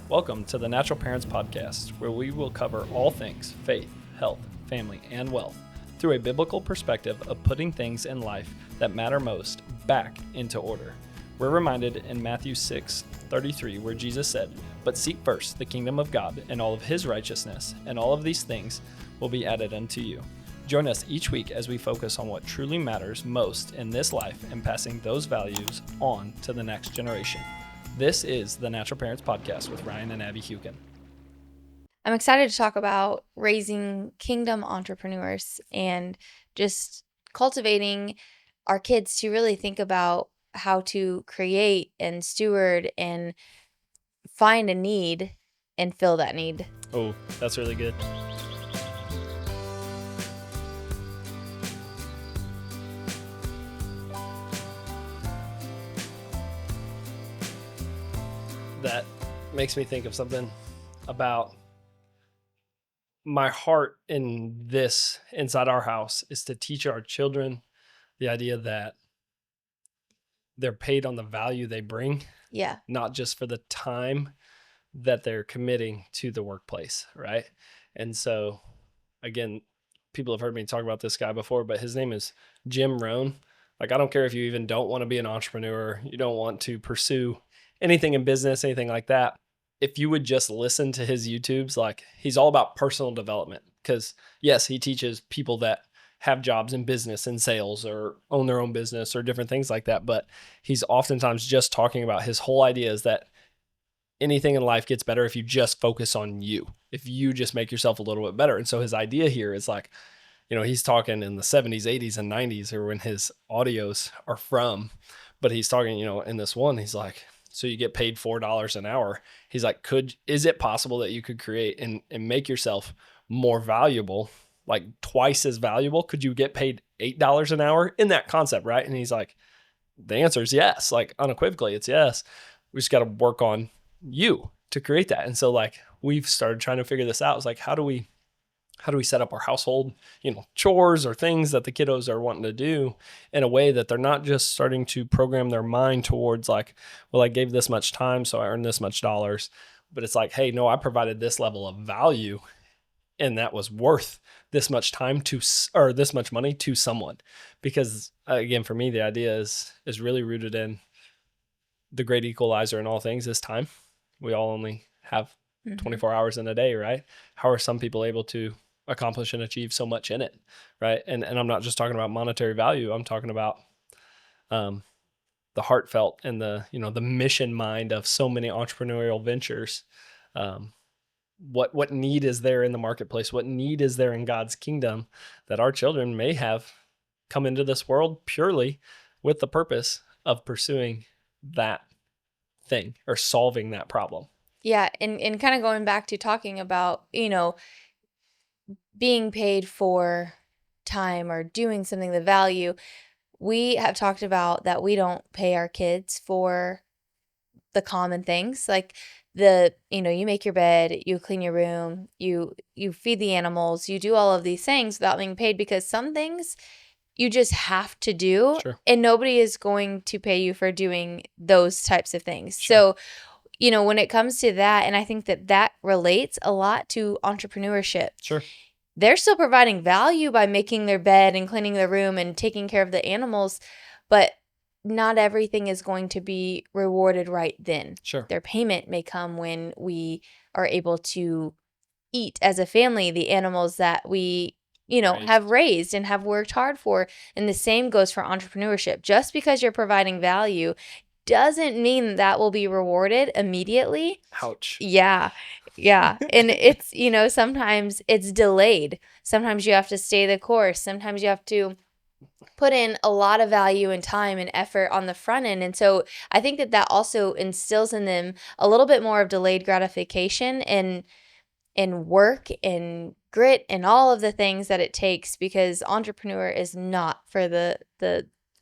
Welcome to the Natural Parents Podcast, where we will cover all things faith, health, family, and wealth through a biblical perspective of putting things in life that matter most back into order. We're reminded in Matthew 6:33, where Jesus said, "But seek first the kingdom of God and all of his righteousness, and all of these things will be added unto you." Join us each week as we focus on what truly matters most in this life and passing those values on to the next generation. This is the Natural Parents Podcast with Ryan and Abby Hukin. I'm excited to talk about raising kingdom entrepreneurs and just cultivating our kids to really think about how to create and steward and find a need and fill that need. Oh, that's really good. That makes me think of something about my heart in this inside our house is to teach our children the idea that they're paid on the value they bring. Yeah. Not just for the time that they're committing to the workplace, right? And so, again, people have heard me talk about this guy before, but his name is Jim Rohn. Like, I don't care if you even don't want to be an entrepreneur, you don't want to pursue anything in business, anything like that. If you would just listen to his YouTubes, like, he's all about personal development because, yes, he teaches people that have jobs in business and sales or own their own business or different things like that. But he's oftentimes just talking about his whole idea is that anything in life gets better if you just focus on you, if you just make yourself a little bit better. And so his idea here is like, he's talking in the 70s, 80s, and 90s or when his audios are from, but he's talking, in this one, he's like, so you get paid $4 an hour. He's like, is it possible that you could create and make yourself more valuable, like twice as valuable? Could you get paid $8 an hour in that concept, right? And he's like, the answer is yes. Like unequivocally, it's yes. We just got to work on you to create that. And so like we've started trying to figure this out. It's like, how do we set up our household, chores or things that the kiddos are wanting to do in a way that they're not just starting to program their mind towards like, well, I gave this much time, so I earned this much dollars. But it's like, hey, no, I provided this level of value and that was worth this much time or this much money to someone. Because again, for me, the idea is really rooted in the great equalizer in all things is time. We all only have 24 hours in a day, right? How are some people able to accomplish and achieve so much in it, right? And I'm not just talking about monetary value. I'm talking about the heartfelt and the mission mind of so many entrepreneurial ventures. What need is there in the marketplace? What need is there in God's kingdom that our children may have come into this world purely with the purpose of pursuing that thing or solving that problem? Yeah. And kind of going back to talking about, being paid for time or doing something, the value, we have talked about that we don't pay our kids for the common things like you make your bed, you clean your room, you feed the animals, you do all of these things without being paid because some things you just have to do. Sure. And nobody is going to pay you for doing those types of things. Sure. So, when it comes to that, and I think that relates a lot to entrepreneurship. Sure. They're still providing value by making their bed and cleaning their room and taking care of the animals, but not everything is going to be rewarded right then. Sure. Their payment may come when we are able to eat as a family the animals that we, have raised and have worked hard for. And the same goes for entrepreneurship. Just because you're providing value doesn't mean that will be rewarded immediately. Ouch. Yeah. And it's, sometimes it's delayed. Sometimes you have to stay the course. Sometimes you have to put in a lot of value and time and effort on the front end. And so I think that also instills in them a little bit more of delayed gratification and work and grit and all of the things that it takes, because entrepreneur is not for the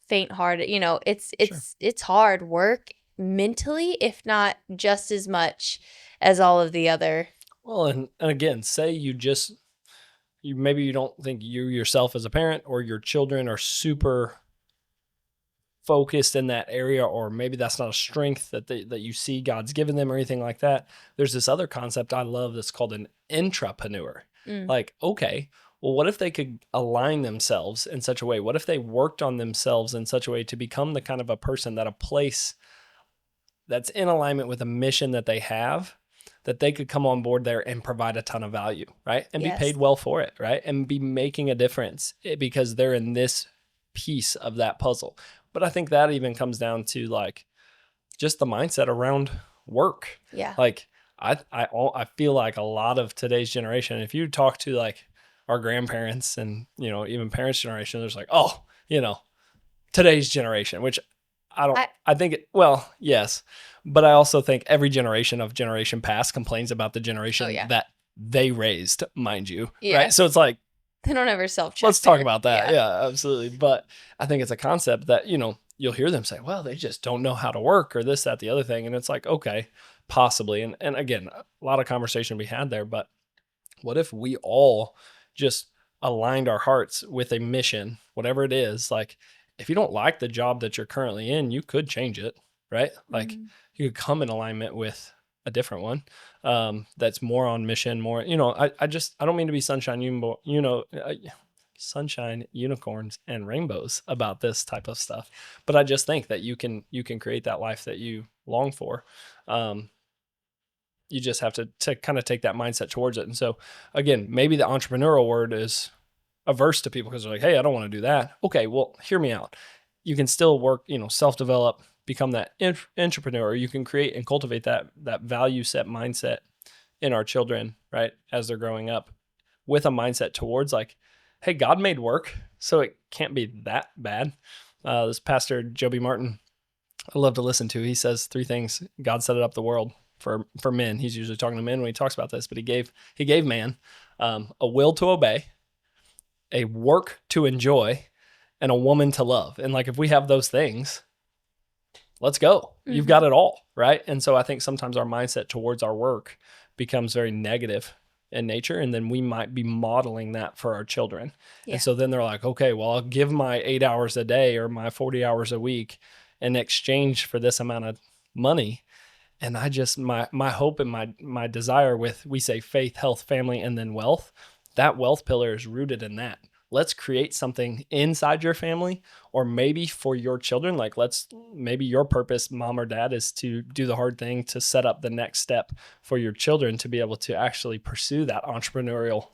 faint-hearted. It's hard work mentally, if not just as much as all of the other. Well, and again, say maybe you don't think you yourself as a parent or your children are super focused in that area, or maybe that's not a strength that that you see God's given them or anything like that. There's this other concept I love that's called an intrapreneur. Like, okay, well, what if they could align themselves in such a way? What if they worked on themselves in such a way to become the kind of a person that a place that's in alignment with a mission that they have, that they could come on board there and provide a ton of value, right? And be paid well for it, right? And be making a difference because they're in this piece of that puzzle. But I think that even comes down to like just the mindset around work. Yeah. Like I feel like a lot of today's generation, if you talk to like our grandparents and, you know, even parents' generation, there's like, oh, you know, today's generation, which I think, well, yes, but I also think every generation past complains about the generation that they raised, mind you. Yeah. Right. So it's like, they don't ever self-check. Let's talk about that. Yeah, absolutely. But I think it's a concept that, you know, you'll hear them say, well, they just don't know how to work or this, that, the other thing. And it's like, okay, possibly. And again, a lot of conversation we had there, but what if we all just aligned our hearts with a mission, whatever it is? Like, if you don't like the job that you're currently in, you could change it, right? Like you could come in alignment with a different one that's more on mission, more, you know, I don't mean to be sunshine, unicorns, and rainbows about this type of stuff, but I just think that you can create that life that you long for. You just have to kind of take that mindset towards it. And so again, maybe the entrepreneurial word is averse to people because they're like, hey, I don't want to do that. Okay, well, hear me out. You can still work, you know, self-develop, become that entrepreneur. You can create and cultivate that value set mindset in our children, right, as they're growing up, with a mindset towards like, hey, God made work, so it can't be that bad. This pastor, Joby Martin, I love to listen to. He says 3 things. God set it up the world for men. He's usually talking to men when he talks about this, but he gave man a will to obey, a work to enjoy, and a woman to love. And like, if we have those things, let's go. You've got it all, right? And so I think sometimes our mindset towards our work becomes very negative in nature, and then we might be modeling that for our children. Yeah. And so then they're like, okay, well, I'll give my 8 hours a day or my 40 hours a week in exchange for this amount of money. And I just, my hope and my desire with, we say faith, health, family, and then wealth, that wealth pillar is rooted in that. Let's create something inside your family, or maybe for your children. Like, maybe your purpose, mom or dad, is to do the hard thing to set up the next step for your children to be able to actually pursue that entrepreneurial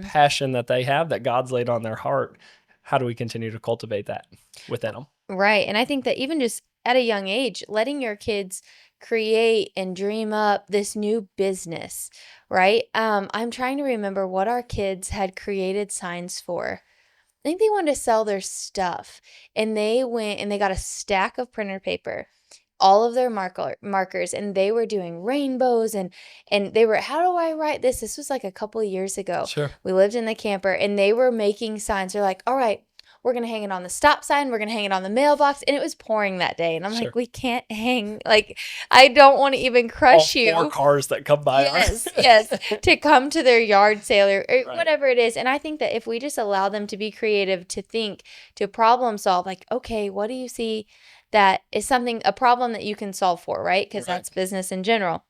passion that they have, that God's laid on their heart. How do we continue to cultivate that within them? Right. And I think that even just at a young age, letting your kids create and dream up this new business, right? I'm trying to remember what our kids had created signs for. I think they wanted to sell their stuff, and they went and they got a stack of printer paper, all of their markers, and they were doing rainbows and they were, how do I write this? This was like a couple of years ago. Sure. We lived in the camper, and they were making signs. They're like, all right, we're going to hang it on the stop sign. We're going to hang it on the mailbox. And it was pouring that day. And I'm like, we can't hang. Like, I don't want to even crush you. 4 cars that come by. Yes, to come to their yard sale or whatever it is. And I think that if we just allow them to be creative, to think, to problem solve, like, okay, what do you see that is a problem that you can solve for, right? Because that's business in general.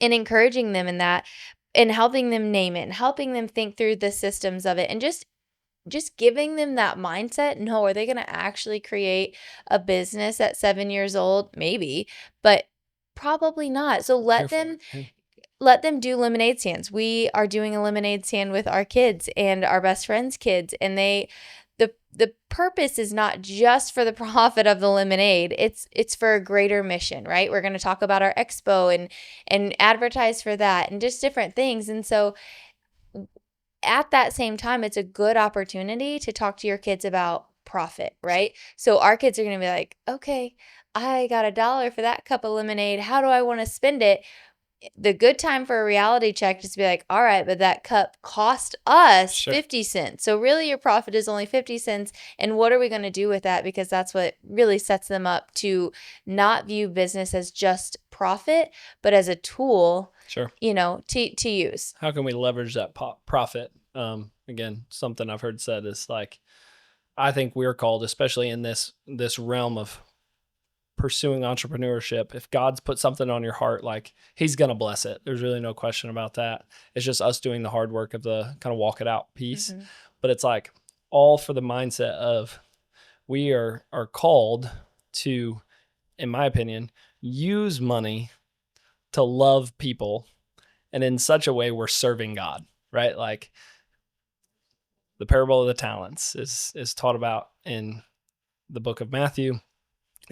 And encouraging them in that, and helping them name it, and helping them think through the systems of it, and just giving them that mindset. No, are they going to actually create a business at 7 years old? Maybe, but probably not. So let them do lemonade stands. We are doing a lemonade stand with our kids and our best friends' kids, and the purpose is not just for the profit of the lemonade. It's for a greater mission, right? We're going to talk about our expo and advertise for that and just different things. And so at that same time, it's a good opportunity to talk to your kids about profit, right? So our kids are going to be like, okay, I got $1 for that cup of lemonade. How do I want to spend it? The good time for a reality check is to be like, all right, but that cup cost us 50 cents. So really your profit is only 50 cents. And what are we going to do with that? Because that's what really sets them up to not view business as just profit, but as a tool, you know, to use. How can we leverage that profit? Again, something I've heard said is like, I think we're called, especially in this realm of pursuing entrepreneurship. If God's put something on your heart, like he's going to bless it. There's really no question about that. It's just us doing the hard work of the kind of walk it out piece. Mm-hmm. But it's like all for the mindset of we are called to, in my opinion, use money to love people, and in such a way we're serving God, right? Like the parable of the talents is taught about in the book of Matthew.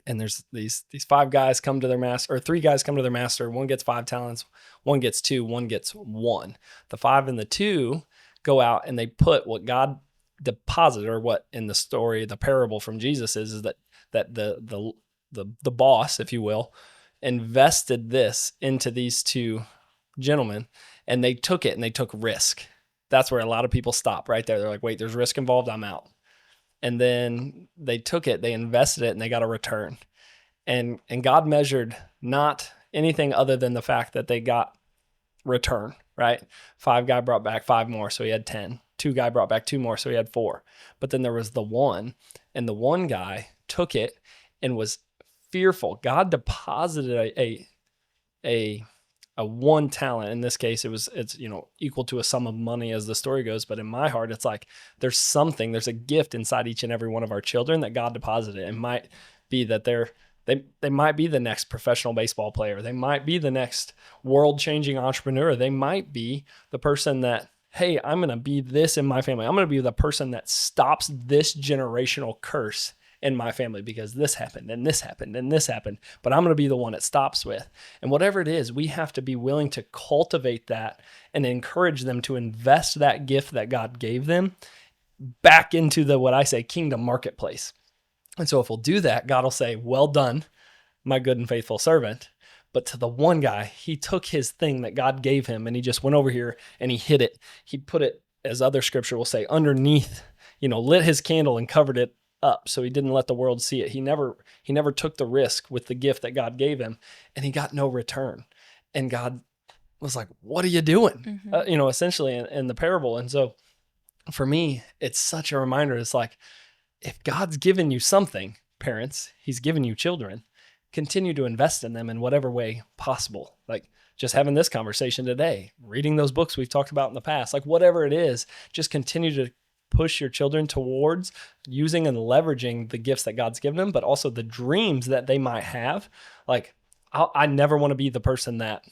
And there's these 5 guys come to their master, or 3 guys come to their master. One gets 5 talents, one gets 2, one gets 1. The 5 and the 2 go out and they put what God deposited, or what in the story, the parable from Jesus is that the boss, if you will, invested this into these 2 gentlemen, and they took it and they took risk. That's where a lot of people stop right there. They're like, wait, there's risk involved, I'm out. And then they took it, they invested it, and they got a return. And God measured not anything other than the fact that they got return, right? 5 guy brought back 5 more, so he had 10. 2 guy brought back 2 more, so he had 4. But then there was the 1, and the 1 guy took it and was fearful. God deposited a 1 talent. In this case, it's equal to a sum of money as the story goes. But in my heart, it's like there's a gift inside each and every one of our children that God deposited. It might be that they might be the next professional baseball player. They might be the next world-changing entrepreneur. They might be the person that, hey, I'm going to be this in my family. I'm going to be the person that stops this generational curse in my family because this happened and this happened and this happened, but I'm going to be the one it stops with. And whatever it is, we have to be willing to cultivate that and encourage them to invest that gift that God gave them back into the, what I say, kingdom marketplace. And so if we'll do that, God will say, well done, my good and faithful servant. But to the 1 guy, he took his thing that God gave him and he just went over here and he hid it. He put it, as other scripture will say, underneath, lit his candle and covered it up, so he didn't let the world see it. He never took the risk with the gift that God gave him, and he got no return. And God was like, what are you doing? Mm-hmm. Essentially in the parable. And so for me, it's such a reminder. It's like, if God's given you something, parents, he's given you children, continue to invest in them in whatever way possible. Like just having this conversation today, reading those books we've talked about in the past, like whatever it is, just continue to push your children towards using and leveraging the gifts that God's given them, but also the dreams that they might have. Like I never want to be the person that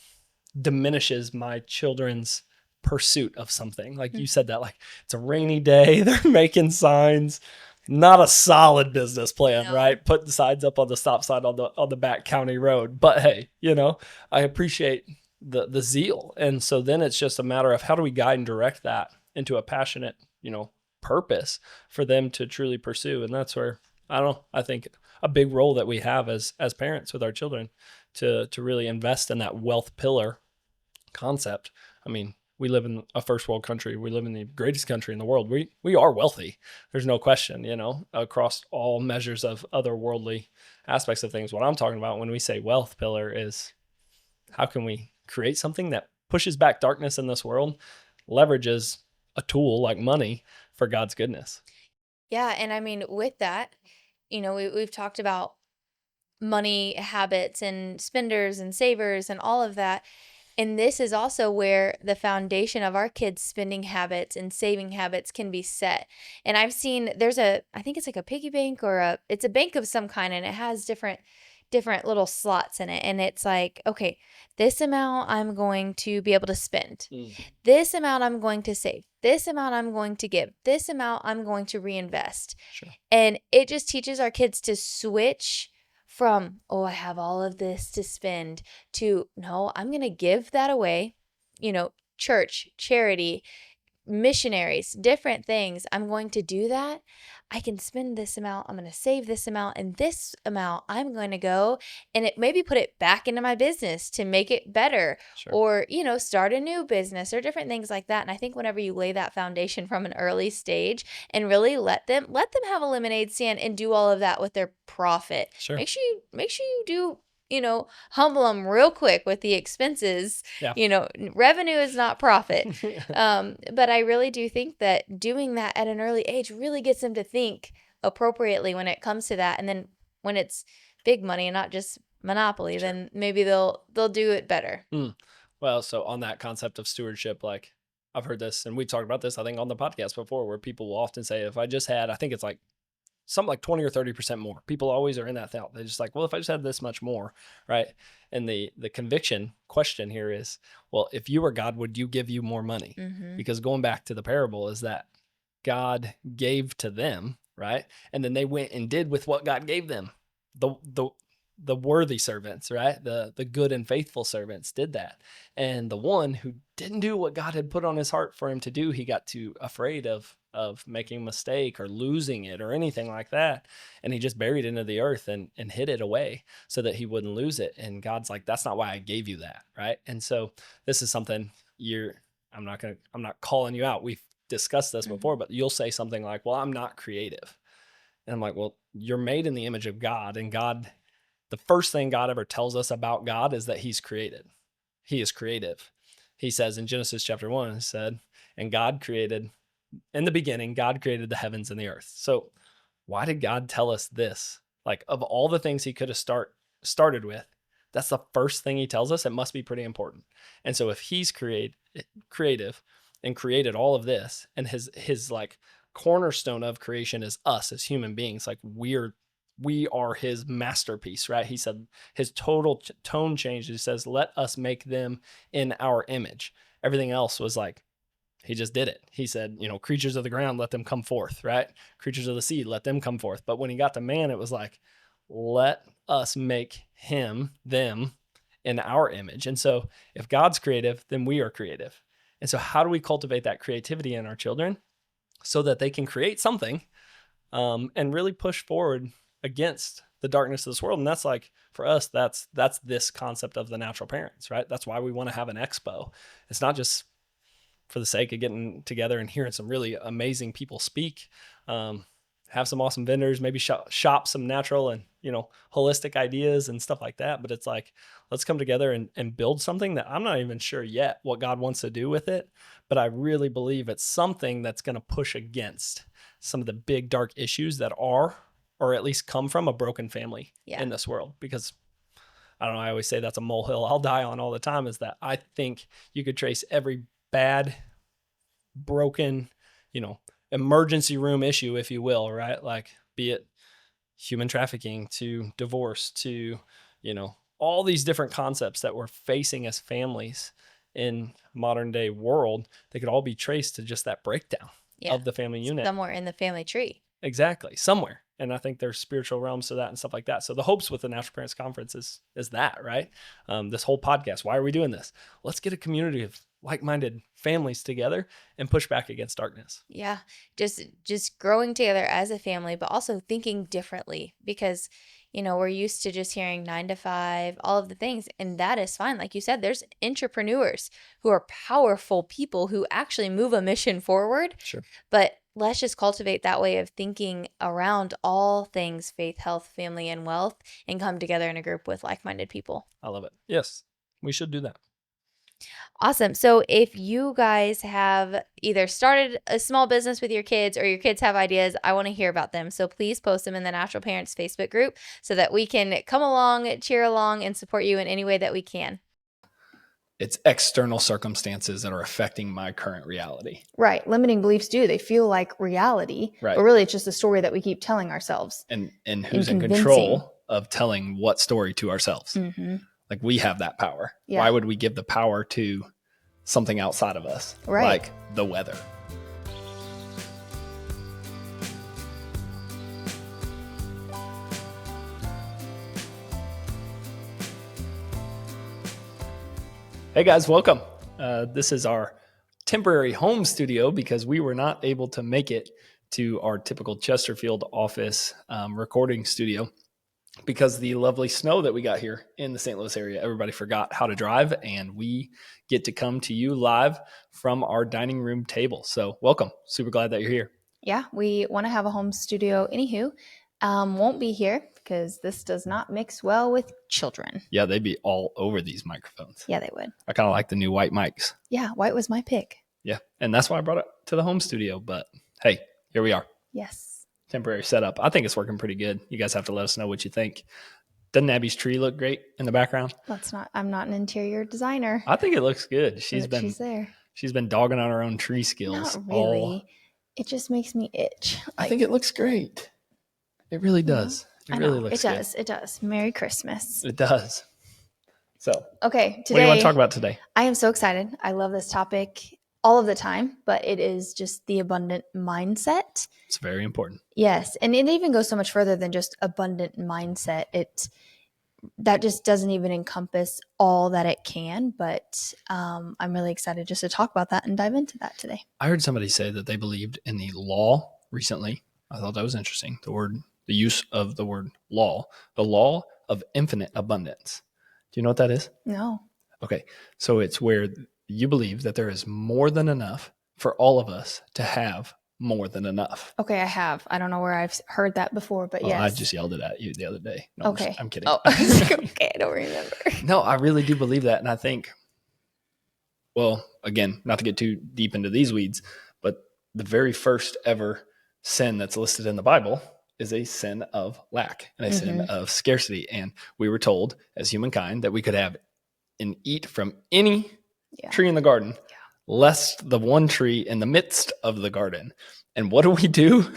diminishes my children's pursuit of something. Like you said that, like it's a rainy day, they're making signs, not a solid business plan, right? Putting signs up on the stop sign on the back county road. But hey, I appreciate the zeal. And so then it's just a matter of how do we guide and direct that into a passionate, purpose for them to truly pursue. And that's where, I think a big role that we have as parents with our children to really invest in that wealth pillar concept. I mean, we live in a first world country. We live in the greatest country in the world. We are wealthy. There's no question, across all measures of other worldly aspects of things. What I'm talking about when we say wealth pillar is how can we create something that pushes back darkness in this world, leverages a tool like money for God's goodness. Yeah. And I mean, with that, we've talked about money habits and spenders and savers and all of that. And this is also where the foundation of our kids' spending habits and saving habits can be set. And I've seen I think it's like a piggy bank or it's a bank of some kind, and it has different little slots in it. And it's like, okay, this amount I'm going to be able to spend. This amount I'm going to save. This amount I'm going to give. This amount I'm going to reinvest. Sure. And it just teaches our kids to switch from, oh, I have all of this to spend, to, no, I'm going to give that away. Church, charity, missionaries, different things. I'm going to do that. I can spend this amount. I'm going to save this amount, and this amount I'm going to go and maybe put it back into my business to make it better. Sure. Or, start a new business or different things like that. And I think whenever you lay that foundation from an early stage and really let them have a lemonade stand and do all of that with their profit. Sure. Make sure you do humble them real quick with the expenses. Yeah. Revenue is not profit. But I really do think that doing that at an early age really gets them to think appropriately when it comes to that. And then when it's big money and not just monopoly, Sure. then maybe they'll do it better. Well, so on that concept of stewardship, like I've heard this, and we talked about this, I think, on the podcast before, where people will often say, if I just had, I think it's like something like 20 or 30% more. People always are in that thought. They're just like, well, if I just had this much more, right? And the conviction question here is, well, if you were God, would you give you more money? Mm-hmm. Because going back to the parable is that God gave to them, right? And then they went and did with what God gave them. The worthy servants, right? The good and faithful servants did that. And the one who didn't do what God had put on his heart for him to do, he got too afraid of making a mistake or losing it or anything like that. And he just buried it into the earth and hid it away so that he wouldn't lose it. And God's like, that's not why I gave you that, right? And so this is something I'm not calling you out. We've discussed this before, but you'll say something like, well, I'm not creative. And I'm like, well, you're made in the image of God, and God, the first thing God ever tells us about God is that he's created. He is creative. He says in Genesis chapter 1, he said, and God created, in the beginning, God created the heavens and the earth. So why did God tell us this? Like, of all the things he could have started with, that's the first thing he tells us. It must be pretty important. And so if he's creative and created all of this, and his like cornerstone of creation is us as human beings, like we are his masterpiece, right? He said his total tone changed. He says, let us make them in our image. Everything else was like, he just did it. He said, creatures of the ground, let them come forth, right? Creatures of the sea, let them come forth. But when he got to man, it was like, let us make them in our image. And so if God's creative, then we are creative. And so how do we cultivate that creativity in our children so that they can create something and really push forward against the darkness of this world? And that's like, for us, that's this concept of the natural parents, right? That's why we want to have an expo. It's not just for the sake of getting together and hearing some really amazing people speak, have some awesome vendors, maybe shop some natural and, holistic ideas and stuff like that. But it's like, let's come together and build something that I'm not even sure yet what God wants to do with it. But I really believe it's something that's going to push against some of the big dark issues that are, or at least come from, a broken family in this world. Because I don't know, I always say that's a molehill I'll die on all the time, is that I think you could trace every bad, broken, emergency room issue, if you will, right? Like, be it human trafficking to divorce to, all these different concepts that we're facing as families in modern day world, they could all be traced to just that breakdown of the family unit. Somewhere in the family tree. Exactly. Somewhere. And I think there's spiritual realms to that and stuff like that. So the hopes with the Natural Parents Conference is that, right? This whole podcast, why are we doing this? Let's get a community of like-minded families together and push back against darkness. Yeah. Just growing together as a family, but also thinking differently, because, we're used to just hearing 9 to 5, all of the things. And that is fine. Like you said, there's entrepreneurs who are powerful people who actually move a mission forward. Sure. But let's just cultivate that way of thinking around all things faith, health, family, and wealth, and come together in a group with like-minded people. I love it. Yes, we should do that. Awesome. So if you guys have either started a small business with your kids, or your kids have ideas, I want to hear about them. So please post them in the Natural Parents Facebook group so that we can come along, cheer along, and support you in any way that we can. It's external circumstances that are affecting my current reality. Right. Limiting beliefs they feel like reality, right? But really it's just a story that we keep telling ourselves. And who's in control of telling what story to ourselves? Mm-hmm. Like, we have that power. Yeah. Why would we give the power to something outside of us? Right. Like the weather. Hey guys, welcome. This is our temporary home studio because we were not able to make it to our typical Chesterfield office recording studio because the lovely snow that we got here in the St. Louis area, everybody forgot how to drive, and we get to come to you live from our dining room table. So welcome. Super glad that you're here. Yeah, we want to have a home studio. Anywho, won't be here because this does not mix well with children. Yeah, they'd be all over these microphones. Yeah, they would. I kind of like the new white mics. Yeah, white was my pick. Yeah, and that's why I brought it to the home studio. But hey, here we are. Yes. Temporary setup. I think it's working pretty good. You guys have to let us know what you think. Doesn't Abby's tree look great in the background? I'm not an interior designer. I think it looks good. She's there. She's been dogging on her own tree skills. Not really. It just makes me itch. I think it looks great. It really does. It really looks good. It does. Merry Christmas. It does. So, okay, today, what do you want to talk about today? I am so excited. I love this topic all of the time, but it is just the abundant mindset. It's very important. Yes, and it even goes so much further than just abundant mindset. That just doesn't even encompass all that it can, but I'm really excited just to talk about that and dive into that today. I heard somebody say that they believed in the law recently. I thought that was interesting. The use of the word law, the law of infinite abundance. Do you know what that is? No. Okay. So it's where you believe that there is more than enough for all of us to have more than enough. Okay, I have. I don't know where I've heard that before, but yes. I just yelled it at you the other day. No, okay. I'm kidding. Oh, okay, I don't remember. No, I really do believe that. And I think, well, again, not to get too deep into these weeds, but the very first ever sin that's listed in the Bible is a sin of lack and a sin of scarcity. And we were told as humankind that we could have and eat from any tree in the garden, lest the one tree in the midst of the garden. And what do?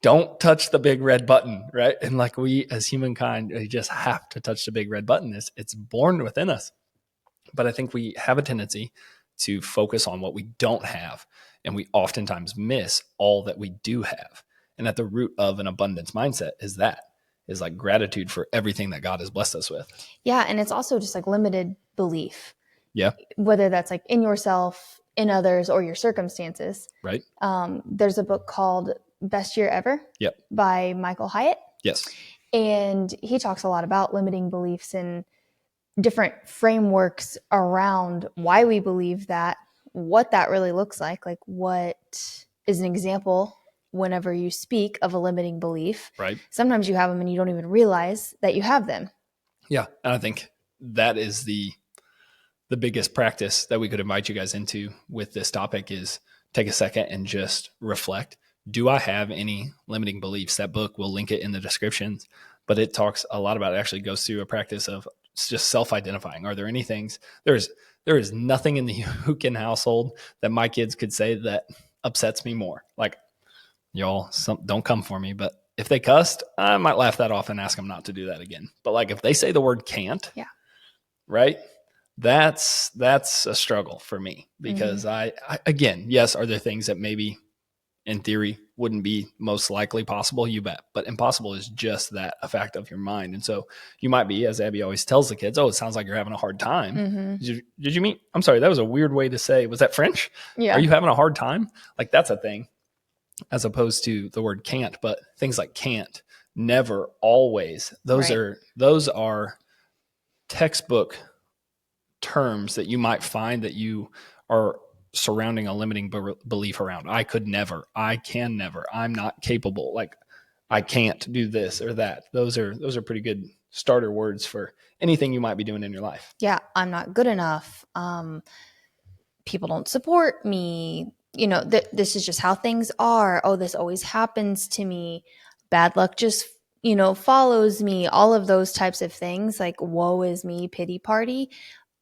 Don't touch the big red button, right? And like we as humankind, we just have to touch the big red button. It's born within us. But I think we have a tendency to focus on what we don't have. And we oftentimes miss all that we do have. And at the root of an abundance mindset is like gratitude for everything that God has blessed us with. Yeah. And it's also just like limited belief. Yeah. Whether that's like in yourself, in others, or your circumstances. Right. There's a book called Best Year Ever by Michael Hyatt. Yes. And he talks a lot about limiting beliefs and different frameworks around why we believe that, what that really looks like what is an example whenever you speak of a limiting belief. Right. Sometimes you have them and you don't even realize that you have them. Yeah. And I think that is the biggest practice that we could invite you guys into with this topic is take a second and just reflect. Do I have any limiting beliefs? That book, we'll link it in the descriptions, but it talks a lot about it. Actually goes through a practice of just self-identifying. Are there any things? There is nothing in the Hukin household that my kids could say that upsets me more. Like, y'all, don't come for me, but if they cussed, I might laugh that off and ask them not to do that again. But like if they say the word can't, right? That's a struggle for me because I again, yes, are there things that maybe in theory wouldn't be most likely possible? You bet. But impossible is just that, a fact of your mind. And so you might be, as Abby always tells the kids, it sounds like you're having a hard time. Did you mean, I'm sorry, that was a weird way to say, was that French? Yeah. Are you having a hard time? Like that's a thing as opposed to the word can't, but things like can't, never, always. Those are textbook terms that you might find that you are surrounding a limiting belief around. I could never, I can never, I'm not capable. Like I can't do this or that. Those are pretty good starter words for anything you might be doing in your life. Yeah. I'm not good enough. People don't support me. This is just how things are. Oh, this always happens to me. Bad luck just, follows me. All of those types of things like woe is me, pity party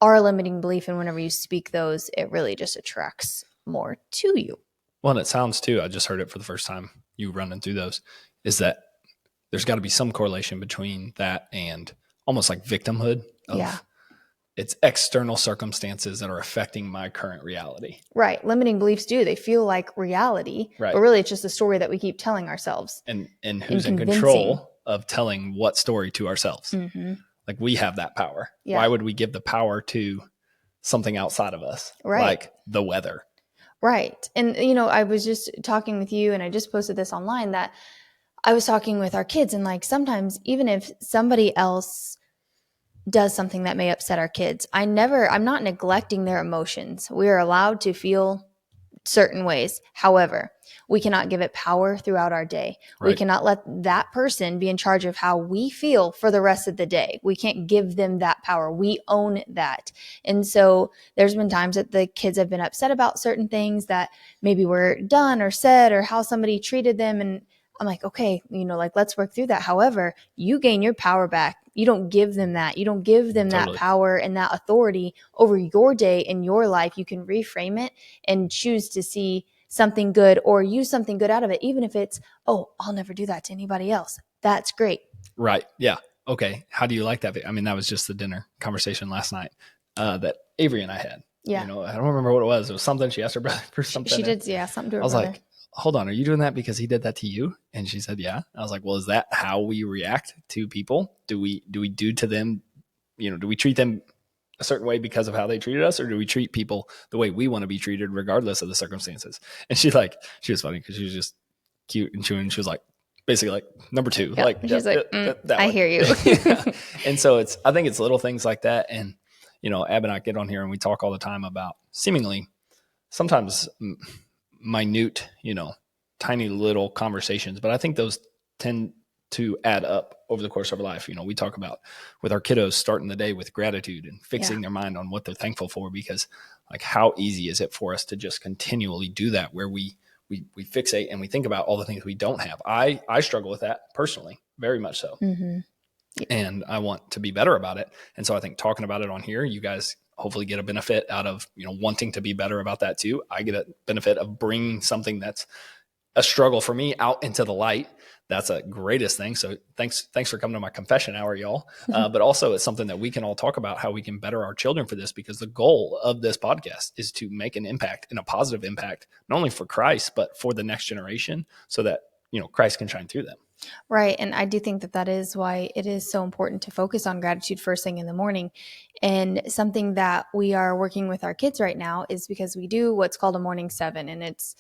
are a limiting belief. And whenever you speak those, it really just attracts more to you. Well, and it sounds too, I just heard it for the first time, you running through those, is that there's got to be some correlation between that and almost like victimhood of it's external circumstances that are affecting my current reality. Right. Limiting beliefs they feel like reality, right. But really it's just a story that we keep telling ourselves. And who's in control of telling what story to ourselves? Like we have that power. Yeah. Why would we give the power to something outside of us? Right. Like the weather. Right. And, I was just talking with you and I just posted this online that I was talking with our kids and like sometimes even if somebody else does something that may upset our kids, I'm not neglecting their emotions. We are allowed to feel certain ways. However, we cannot give it power throughout our day. We Right. cannot let that person be in charge of how we feel for the rest of the day. We can't give them that power. We own that. And so there's been times that the kids have been upset about certain things that maybe were done or said or how somebody treated them. And I'm like, okay, like, let's work through that. However, you gain your power back. You don't give them that. You don't give them Totally. that power and that authority over your day and your life. You can reframe it and choose to see something good or use something good out of it, even if it's, oh, I'll never do that to anybody else. That's great. Right. Yeah. Okay. How do you like that? I mean, that was just the dinner conversation last night that Avery and I had. Yeah. I don't remember what it was. It was something. She asked her brother for something. She did. Yeah. Something to her I was brother. like, hold on. Are you doing that because he did that to you? And she said, yeah. I was like, well, is that how we react to people? Do we do to them? Do we treat them a certain way because of how they treated us, or do we treat people the way we want to be treated regardless of the circumstances? And she was funny because she was just cute and chewing. She was like, basically like number two, Yep. She's like, I hear you. Yeah. And so I think it's little things like that. And, Ab and I get on here and we talk all the time about seemingly sometimes minute, tiny little conversations, but I think those tend to add up over the course of our life. We talk about with our kiddos starting the day with gratitude and fixing their mind on what they're thankful for, because like how easy is it for us to just continually do that, where we fixate and we think about all the things we don't have. I struggle with that personally, very much so. Mm-hmm. And I want to be better about it. And so I think talking about it on here, you guys hopefully get a benefit out of, wanting to be better about that too. I get a benefit of bringing something that's a struggle for me out into the light. That's a greatest thing. So thanks for coming to my confession hour, y'all. But also it's something that we can all talk about how we can better our children for this, because the goal of this podcast is to make an impact and a positive impact, not only for Christ, but for the next generation, so that, Christ can shine through them. Right. And I do think that is why it is so important to focus on gratitude first thing in the morning. And something that we are working with our kids right now is because we do what's called a morning 7. And it's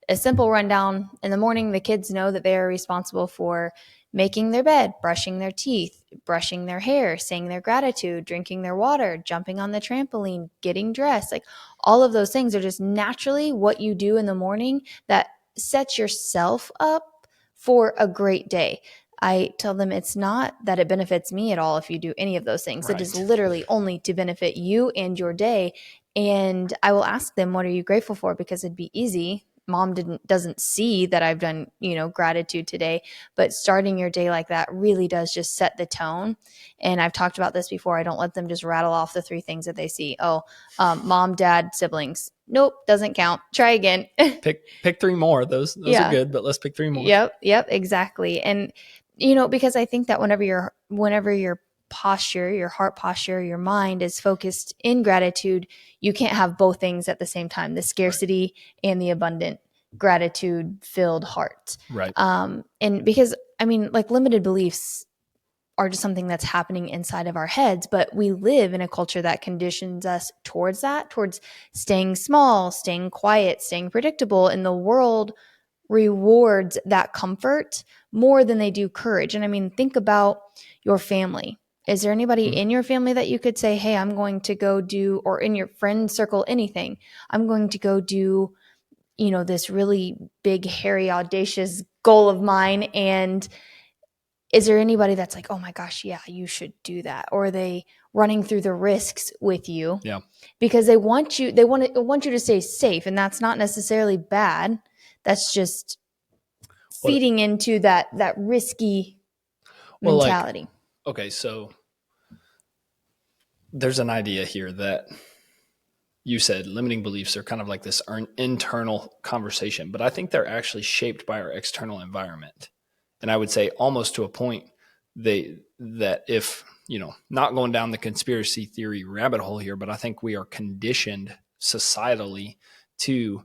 a simple rundown. In the morning, the kids know that they are responsible for making their bed, brushing their teeth, brushing their hair, saying their gratitude, drinking their water, jumping on the trampoline, getting dressed. Like all of those things are just naturally what you do in the morning that sets yourself up for a great day. I tell them it's not that it benefits me at all if you do any of those things. Right. It is literally only to benefit you and your day. And I will ask them, what are you grateful for? Because it'd be easy. Mom doesn't see that I've done, gratitude today, but starting your day like that really does just set the tone. And I've talked about this before. I don't let them just rattle off the 3 things that they see. Mom, dad, siblings. Nope. Doesn't count. Try again. Pick 3 more. Those are good, but let's pick 3 more. Yep. Exactly. And, because I think that whenever your posture, your heart posture, your mind is focused in gratitude, you can't have both things at the same time, the scarcity and the abundant gratitude filled heart. Right. And because limited beliefs are just something that's happening inside of our heads, but we live in a culture that conditions us towards staying small, staying quiet, staying predictable, and the world rewards that comfort more than they do courage. And think about your family. Is there anybody in your family that you could say, hey, I'm going to go do, or in your friend circle, anything, I'm going to go do, this really big, hairy, audacious goal of mine? And is there anybody that's like, oh my gosh, yeah, you should do that? Or are they running through the risks with you? Yeah. Because they want you to stay safe. And that's not necessarily bad. That's just feeding into that risky mentality. Okay, so there's an idea here that you said limiting beliefs are kind of like this internal conversation, but I think they're actually shaped by our external environment. And I would say almost to a point that if, not going down the conspiracy theory rabbit hole here, but I think we are conditioned societally to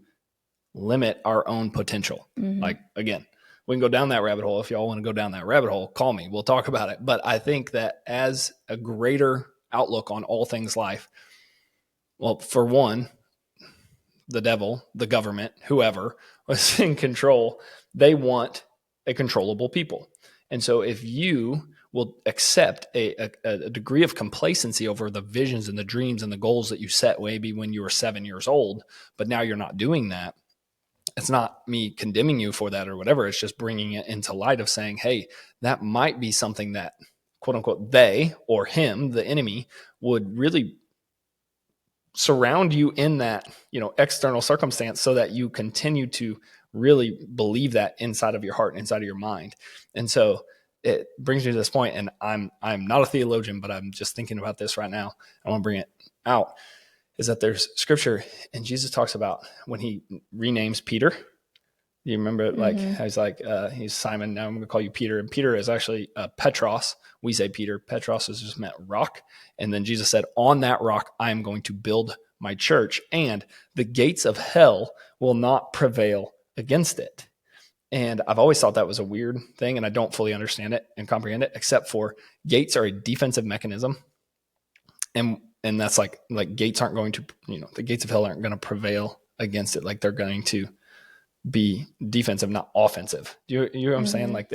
limit our own potential. Mm-hmm. Like, again, we can go down that rabbit hole. If y'all want to go down that rabbit hole, call me. We'll talk about it. But I think that as a greater outlook on all things life, well, for one, the devil, the government, whoever was in control, they want a controllable people. And so if you will accept a degree of complacency over the visions and the dreams and the goals that you set maybe when you were 7 years old, but now you're not doing that, it's not me condemning you for that or whatever. It's just bringing it into light of saying, hey, that might be something that quote unquote they or him, the enemy, would really surround you in that, external circumstance so that you continue to really believe that inside of your heart and inside of your mind. And so it brings me to this point, and I'm not a theologian, but I'm just thinking about this right now. I want to bring it out, is that there's scripture, and Jesus talks about when he renames Peter. You remember it? Like, he's like, he's Simon, now I'm going to call you Peter. And Peter is actually Petros. We say Peter. Petros is just meant rock. And then Jesus said, on that rock, I am going to build my church, and the gates of hell will not prevail against it. And I've always thought that was a weird thing, and I don't fully understand it and comprehend it, except for gates are a defensive mechanism. And that's like gates aren't going to, the gates of hell aren't going to prevail against it. Like, they're going to be defensive, not offensive. You know what I'm saying? Like,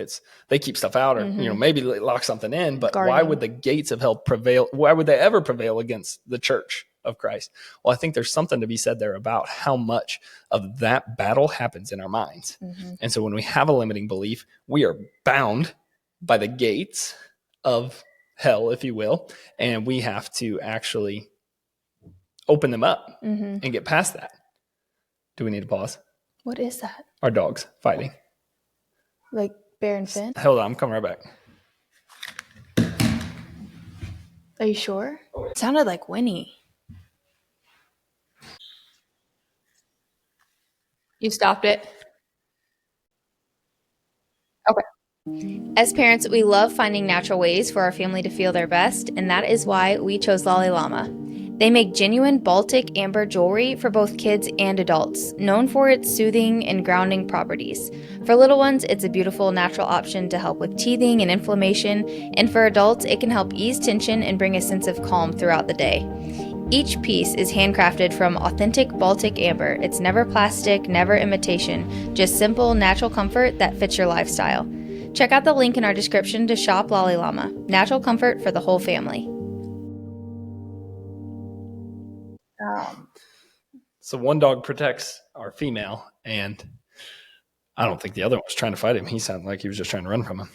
they keep stuff out, or maybe they lock something in, but why would the gates of hell prevail? Why would they ever prevail against the church of Christ? Well, I think there's something to be said there about how much of that battle happens in our minds. And so when we have a limiting belief, we are bound by the gates of hell, if you will, and we have to actually open them up and get past that. Do we need to pause? What is that? Our dogs fighting. Like Bear and Finn? Hold on, I'm coming right back. Are you sure? It sounded like Winnie. You stopped it? Okay. As parents, we love finding natural ways for our family to feel their best, and that is why we chose Llama. They make genuine Baltic amber jewelry for both kids and adults, known for its soothing and grounding properties. For little ones, it's a beautiful natural option to help with teething and inflammation, and for adults, it can help ease tension and bring a sense of calm throughout the day. Each piece is handcrafted from authentic Baltic amber. It's never plastic, never imitation, just simple, natural comfort that fits your lifestyle. Check out the link in our description to shop Llama, natural comfort for the whole family. So one dog protects our female, and I don't think the other one was trying to fight him. He sounded like he was just trying to run from him.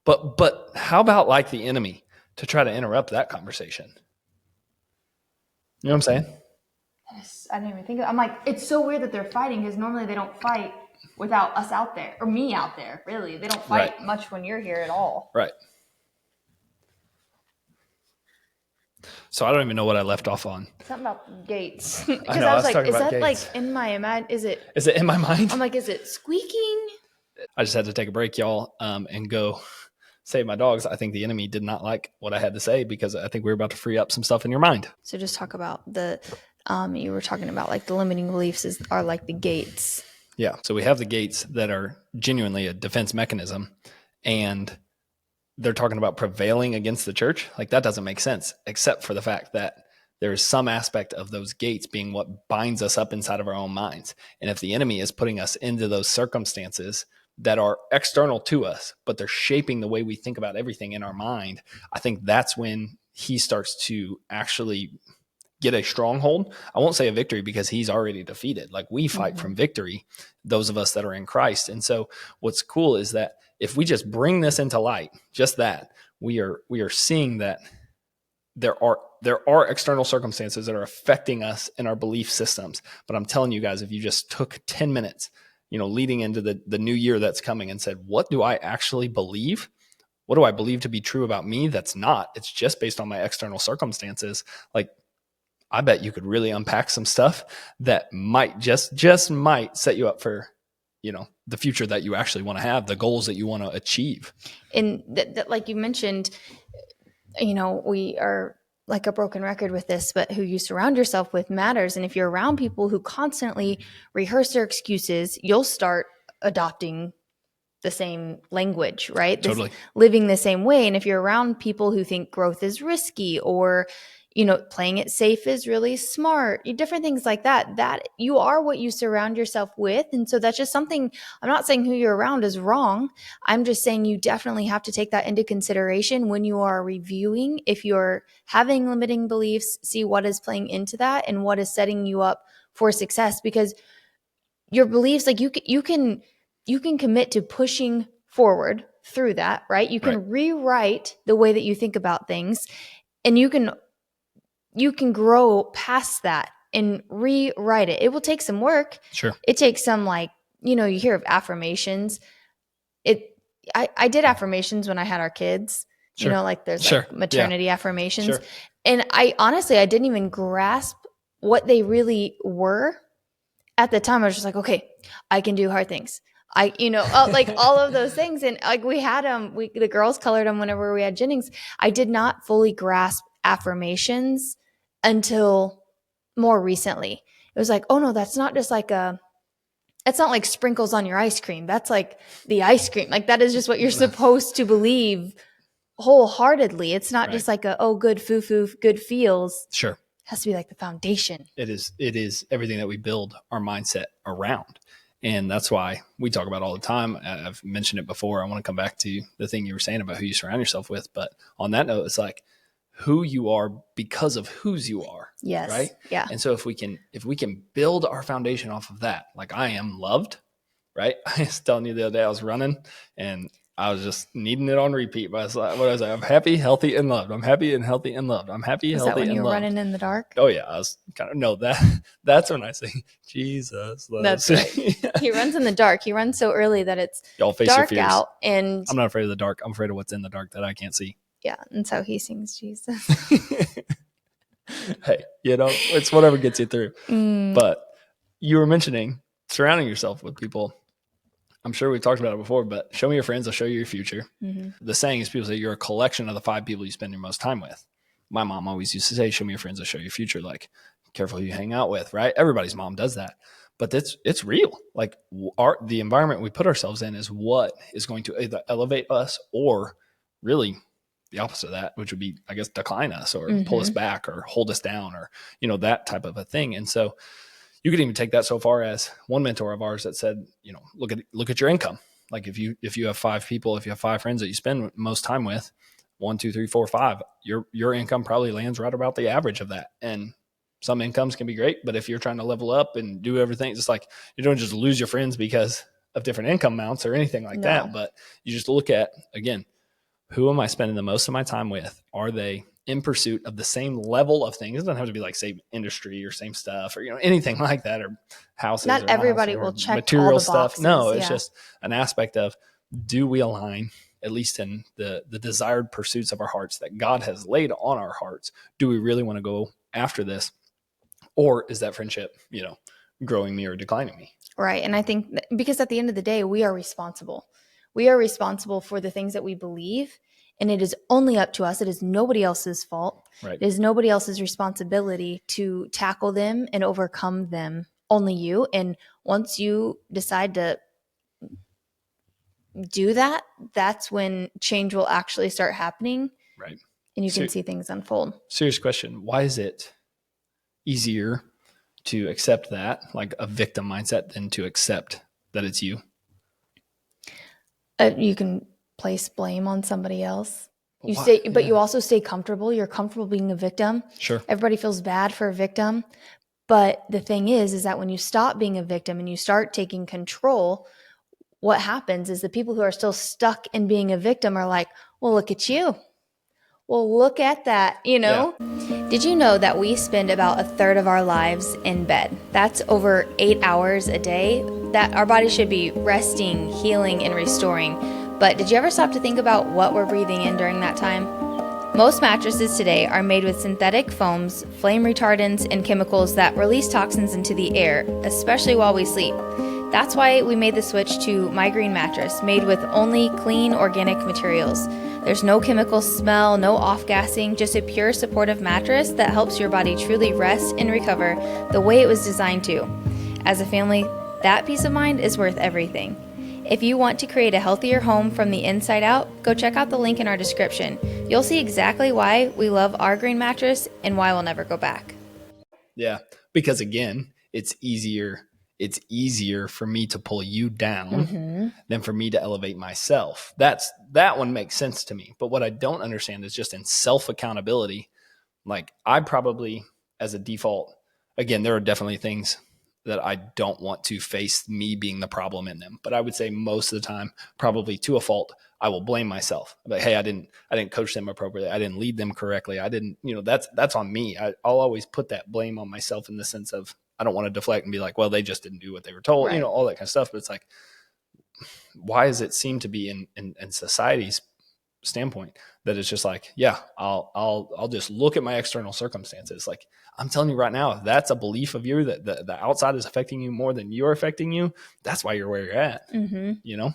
But how about like the enemy to try to interrupt that conversation? You know what I'm saying? Yes, I didn't even think of it. I'm like, it's so weird that they're fighting, because normally they don't fight without us out there, or me out there, really. They don't fight much when you're here at all. Right. So I don't even know what I left off on. Something about gates. Because I was like, is that gates. Like in my mind? Is it in my mind? I'm like, is it squeaking? I just had to take a break, y'all, and go save my dogs. I think the enemy did not like what I had to say, because I think we were about to free up some stuff in your mind. So just talk about you were talking about like the limiting beliefs are like the gates. Yeah. So we have the gates that are genuinely a defense mechanism, and they're talking about prevailing against the church. Like, that doesn't make sense, except for the fact that there is some aspect of those gates being what binds us up inside of our own minds. And if the enemy is putting us into those circumstances that are external to us, but they're shaping the way we think about everything in our mind, I think that's when he starts to actually get a stronghold. I won't say a victory, because he's already defeated. Like, we fight from victory, those of us that are in Christ. And so what's cool is that if we just bring this into light, just that, we are seeing that there are external circumstances that are affecting us in our belief systems. But I'm telling you guys, if you just took 10 minutes, leading into the new year that's coming, and said, what do I actually believe? What do I believe to be true about me? That's not, it's just based on my external circumstances. Like, I bet you could really unpack some stuff that might just might set you up for, the future that you actually want to have, the goals that you want to achieve. And that like you mentioned, we are like a broken record with this, but who you surround yourself with matters. And if you're around people who constantly rehearse their excuses, you'll start adopting the same language, right? Totally. Living the same way. And if you're around people who think growth is risky, or playing it safe is really smart, different things like that you are what you surround yourself with. And so that's just something, I'm not saying who you're around is wrong. I'm just saying you definitely have to take that into consideration when you are reviewing. If you're having limiting beliefs, see what is playing into that and what is setting you up for success, because your beliefs, like you can commit to pushing forward through that, right? You can rewrite the way that you think about things, and you can grow past that and rewrite it. It will take some work. Sure. It takes some, like, you hear of affirmations. I did affirmations when I had our kids. Sure. Like there's Sure. like maternity affirmations. Sure. And I didn't even grasp what they really were at the time. I was just like, okay, I can do hard things. Like all of those things. And like we had them, the girls colored them whenever we had Jennings. I did not fully grasp affirmations until more recently. It was like, oh no, that's not just like it's not like sprinkles on your ice cream. That's like the ice cream. Like that is just what you're supposed to believe wholeheartedly. It's not just like good foo-foo, good feels. Sure. It has to be like the foundation. It is everything that we build our mindset around. And that's why we talk about all the time. I've mentioned it before. I want to come back to the thing you were saying about who you surround yourself with. But on that note, it's like who you are because of whose you are. Yes. Right. Yeah. And so if we can build our foundation off of that, like I am loved, right? I was telling you the other day I was running and I was just needing it on repeat. But I was like, what was I? I'm happy, healthy, and loved. I'm happy and healthy and loved. I'm happy, Is healthy, that when and you were loved. running in the dark? Oh yeah, I was kind of that's when I say Jesus loves. That's right. He runs in the dark. He runs so early that it's Y'all face dark your fears. out, and I'm not afraid of the dark. I'm afraid of what's in the dark that I can't see. yeah, and so he sings Jesus. Hey, it's whatever gets you through. But you were mentioning surrounding yourself with people. I'm sure we've talked about it before, but show me your friends, I'll show you your future. Mm-hmm. The saying is people say you're a collection of the 5 people you spend your most time with. My mom always used to say, show me your friends, I'll show you your future. Like, careful who you hang out with, right? Everybody's mom does that. But it's real. Like the environment we put ourselves in is what is going to either elevate us or really the opposite of that, which would be, I guess, decline us or pull us back or hold us down or, that type of a thing. And so you could even take that so far as one mentor of ours that said, look at your income. Like if you have 5 people, if you have 5 friends that you spend most time with, 1, 2, 3, 4, 5, your income probably lands right about the average of that. And some incomes can be great, but if you're trying to level up and do everything, it's like you don't just lose your friends because of different income amounts or anything like that. But you just look at, again, who am I spending the most of my time with? Are they in pursuit of the same level of things? It doesn't have to be like same industry or same stuff or anything like that, or houses. Not or everybody will check material all the stuff. boxes. No, it's just an aspect of, do we align, at least in the desired pursuits of our hearts that God has laid on our hearts? Do we really want to go after this, or is that friendship, growing me or declining me? Right. And I think because at the end of the day, we are responsible. We are responsible for the things that we believe, and it is only up to us. It is nobody else's fault. Right. It is nobody else's responsibility to tackle them and overcome them. Only you. And once you decide to do that, that's when change will actually start happening. Right. And you can see things unfold. Serious question. Why is it easier to accept that, like a victim mindset, than to accept that it's you? You can place blame on somebody else. But you also stay comfortable. You're comfortable being a victim. Sure. Everybody feels bad for a victim. But the thing is that when you stop being a victim and you start taking control, what happens is the people who are still stuck in being a victim are like, well, look at you. Well, look at that, Yeah. Did you know that we spend about 1/3 of our lives in bed? That's over 8 hours a day that our body should be resting, healing, and restoring. But did you ever stop to think about what we're breathing in during that time? Most mattresses today are made with synthetic foams, flame retardants, and chemicals that release toxins into the air, especially while we sleep. That's why we made the switch to My Green Mattress, made with only clean, organic materials. There's no chemical smell, no off-gassing, just a pure supportive mattress that helps your body truly rest and recover the way it was designed to. As a family, that peace of mind is worth everything. If you want to create a healthier home from the inside out, go check out the link in our description. You'll see exactly why we love our green mattress and why we'll never go back. Yeah, because again, it's easier for me to pull you down than for me to elevate myself. That one makes sense to me. But what I don't understand is just in self-accountability, like I probably, as a default, again, there are definitely things that I don't want to face me being the problem in them. But I would say most of the time, probably to a fault, I will blame myself. But hey, I didn't coach them appropriately. I didn't lead them correctly. I didn't, that's on me. I'll always put that blame on myself in the sense of, I don't want to deflect and be like, well, they just didn't do what they were told, Right. all that kind of stuff. But it's like, why does it seem to be in society's standpoint that it's just like, yeah, I'll just look at my external circumstances. Like, I'm telling you right now, if that's a belief of you that the outside is affecting you more than you're affecting you, that's why you're where you're at. Mm-hmm.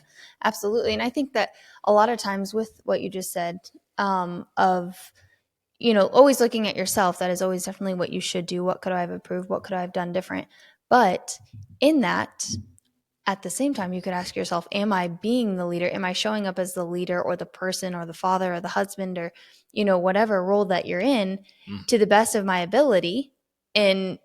Absolutely. And I think that a lot of times with what you just said, of, always looking at yourself, that is always definitely what you should do. What could I have improved? What could I have done different? But in that, at the same time, you could ask yourself, am I being the leader? Am I showing up as the leader or the person or the father or the husband or, whatever role that you're in to the best of my ability? And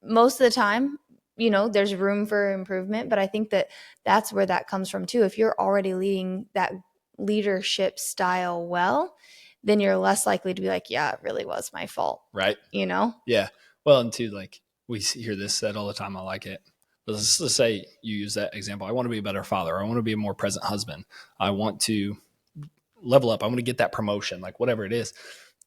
most of the time, there's room for improvement. But I think that that's where that comes from too. If you're already leading that leadership style well, then you're less likely to be like, yeah, it really was my fault. Right. Yeah. Well, and too, like, we hear this said all the time. I like it. But let's just say you use that example. I want to be a better father. I want to be a more present husband. I want to level up. I want to get that promotion, like whatever it is.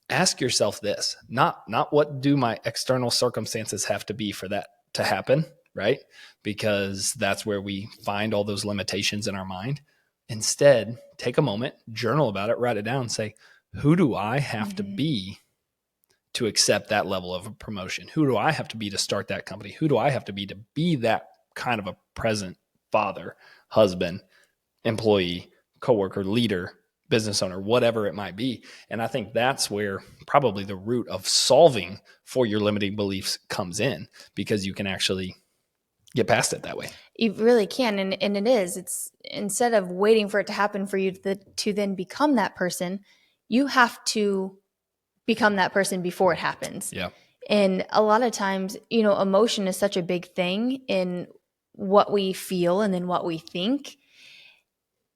Ask yourself this, not what do my external circumstances have to be for that to happen, right? Because that's where we find all those limitations in our mind. Instead, take a moment, journal about it, write it down, and say, who do I have to be to accept that level of a promotion? Who do I have to be to start that company? Who do I have to be that kind of a present father, husband, employee, coworker, leader, business owner, whatever it might be? And I think that's where probably the root of solving for your limiting beliefs comes in, because you can actually get past it that way. You really can. And it is. It's instead of waiting for it to happen for you to then become that person, you have to become that person before it happens. Yeah. And a lot of times, emotion is such a big thing in what we feel and then what we think.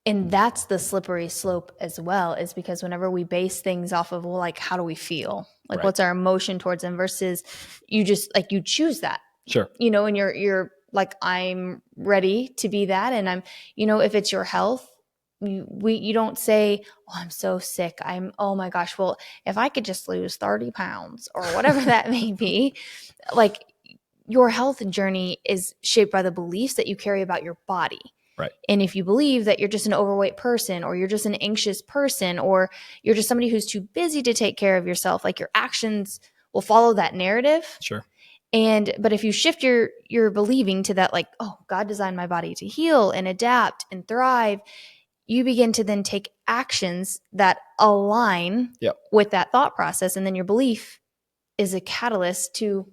And that's the slippery slope as well, is because whenever we base things off of, well, like, how do we feel? Like, Right. what's our emotion towards them versus you just like, you choose that. Sure. And you're like, I'm ready to be that. And I'm, if it's your health, you don't say, oh, I'm so sick. Oh my gosh. Well, if I could just lose 30 pounds or whatever that may be, like, your health journey is shaped by the beliefs that you carry about your body. Right. And if you believe that you're just an overweight person, or you're just an anxious person, or you're just somebody who's too busy to take care of yourself, like, your actions will follow that narrative. Sure. But if you shift your believing to that, like, oh, God designed my body to heal and adapt and thrive, you begin to then take actions that align with that thought process. And then your belief is a catalyst to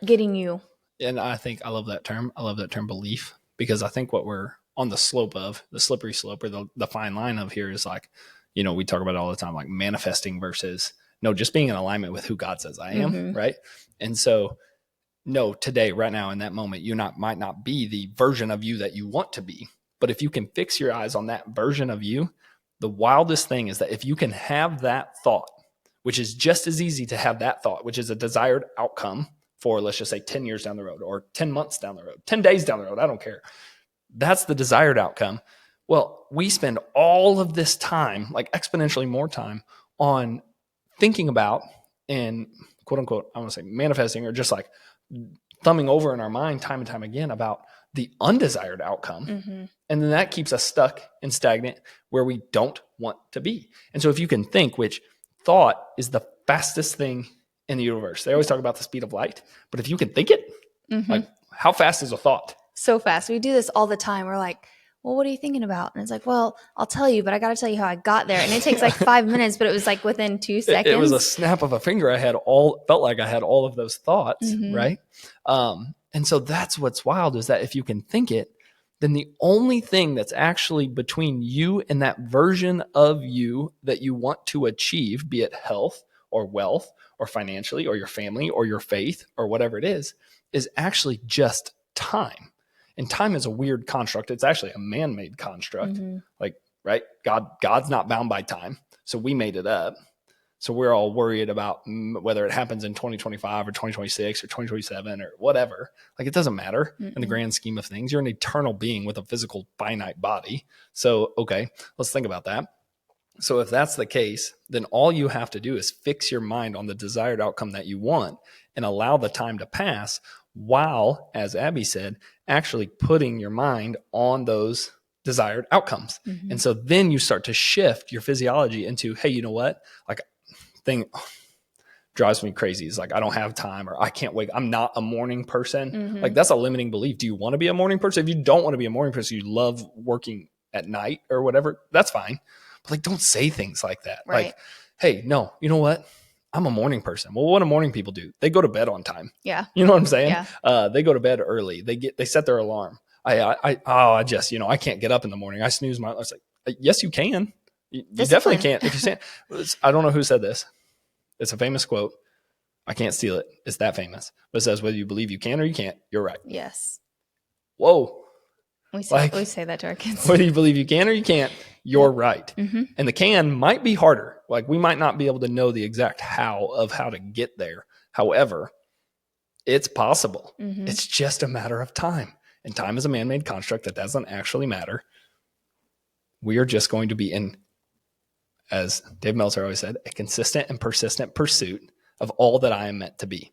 getting you. And I think I love that term. I love that term, belief, because I think what we're on the slope of, the slippery slope, or the fine line of here is like, we talk about it all the time, like manifesting versus just being in alignment with who God says I am. Right. And so today, right now, in that moment, might not be the version of you that you want to be. But if you can fix your eyes on that version of you, the wildest thing is that if you can have that thought, which is just as easy to have that thought, which is a desired outcome for, let's just say, 10 years down the road, or 10 months down the road, 10 days down the road, I don't care. That's the desired outcome. Well, we spend all of this time, like exponentially more time, on thinking about and quote unquote, I want to say manifesting, or just like thumbing over in our mind time and time again about the undesired outcome. And then that keeps us stuck and stagnant where we don't want to be. And so if you can think, which thought is the fastest thing in the universe. They always talk about the speed of light, but if you can think it, like, how fast is a thought? So fast. We do this all the time. We're like, well, what are you thinking about? And it's like, well, I'll tell you, but I got to tell you how I got there. And it takes like 5 minutes, but it was like within 2 seconds. It was a snap of a finger. Felt like I had all of those thoughts. Right. And so that's what's wild, is that if you can think it, then the only thing that's actually between you and that version of you that you want to achieve, be it health or wealth or financially or your family or your faith or whatever it is actually just time. And time is a weird construct. It's actually a man-made construct. Like, right? God's not bound by time. So we made it up. So we're all worried about whether it happens in 2025 or 2026 or 2027 or whatever. Like, it doesn't matter in the grand scheme of things. You're an eternal being with a physical finite body. So, okay, let's think about that. So if that's the case, then all you have to do is fix your mind on the desired outcome that you want and allow the time to pass while, as Abby said, actually putting your mind on those desired outcomes. And so then you start to shift your physiology into, hey, you know what? Like, thing drives me crazy. It's like, I don't have time, or I can't wake. I'm not a morning person. Like, that's a limiting belief. Do you want to be a morning person? If you don't want to be a morning person, you love working at night or whatever, that's fine. But like, don't say things like that. Right. Like, hey, no, you know what? I'm a morning person. Well, what do morning people do? They go to bed on time. Yeah. You know what I'm saying? Yeah. They go to bed early. They set their alarm. I just, I can't get up in the morning. I snooze I was like, yes, you can. You definitely can't. If you say, I don't know who said this. It's a famous quote. I can't steal it. It's that famous. But it says, whether you believe you can or you can't, you're right. Yes. Whoa. We say that to our kids. Whether you believe you can or you can't, you're right. And the can might be harder. Like, we might not be able to know the exact how to get there. However, it's possible. It's just a matter of time. And time is a man-made construct that doesn't actually matter. We are just going to be in, as Dave Meltzer always said, a consistent and persistent pursuit of all that I am meant to be.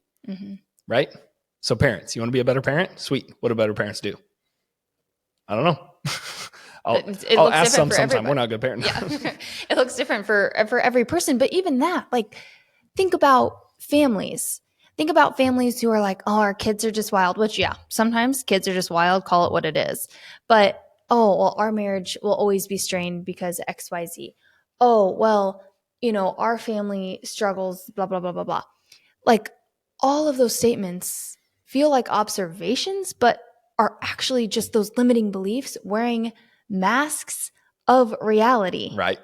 Right? So parents, you want to be a better parent? Sweet. What do better parents do? I don't know. I'll ask some sometime. We're not good parents. Yeah. It looks different for every person. But even that, like, think about families. Think about families who are like, oh, our kids are just wild, which, yeah, sometimes kids are just wild, call it what it is. But, oh, well, our marriage will always be strained because X, Y, Z. Oh, well, our family struggles, blah, blah, blah, blah, blah. Like, all of those statements feel like observations, but are actually just those limiting beliefs wearing masks of reality. Right.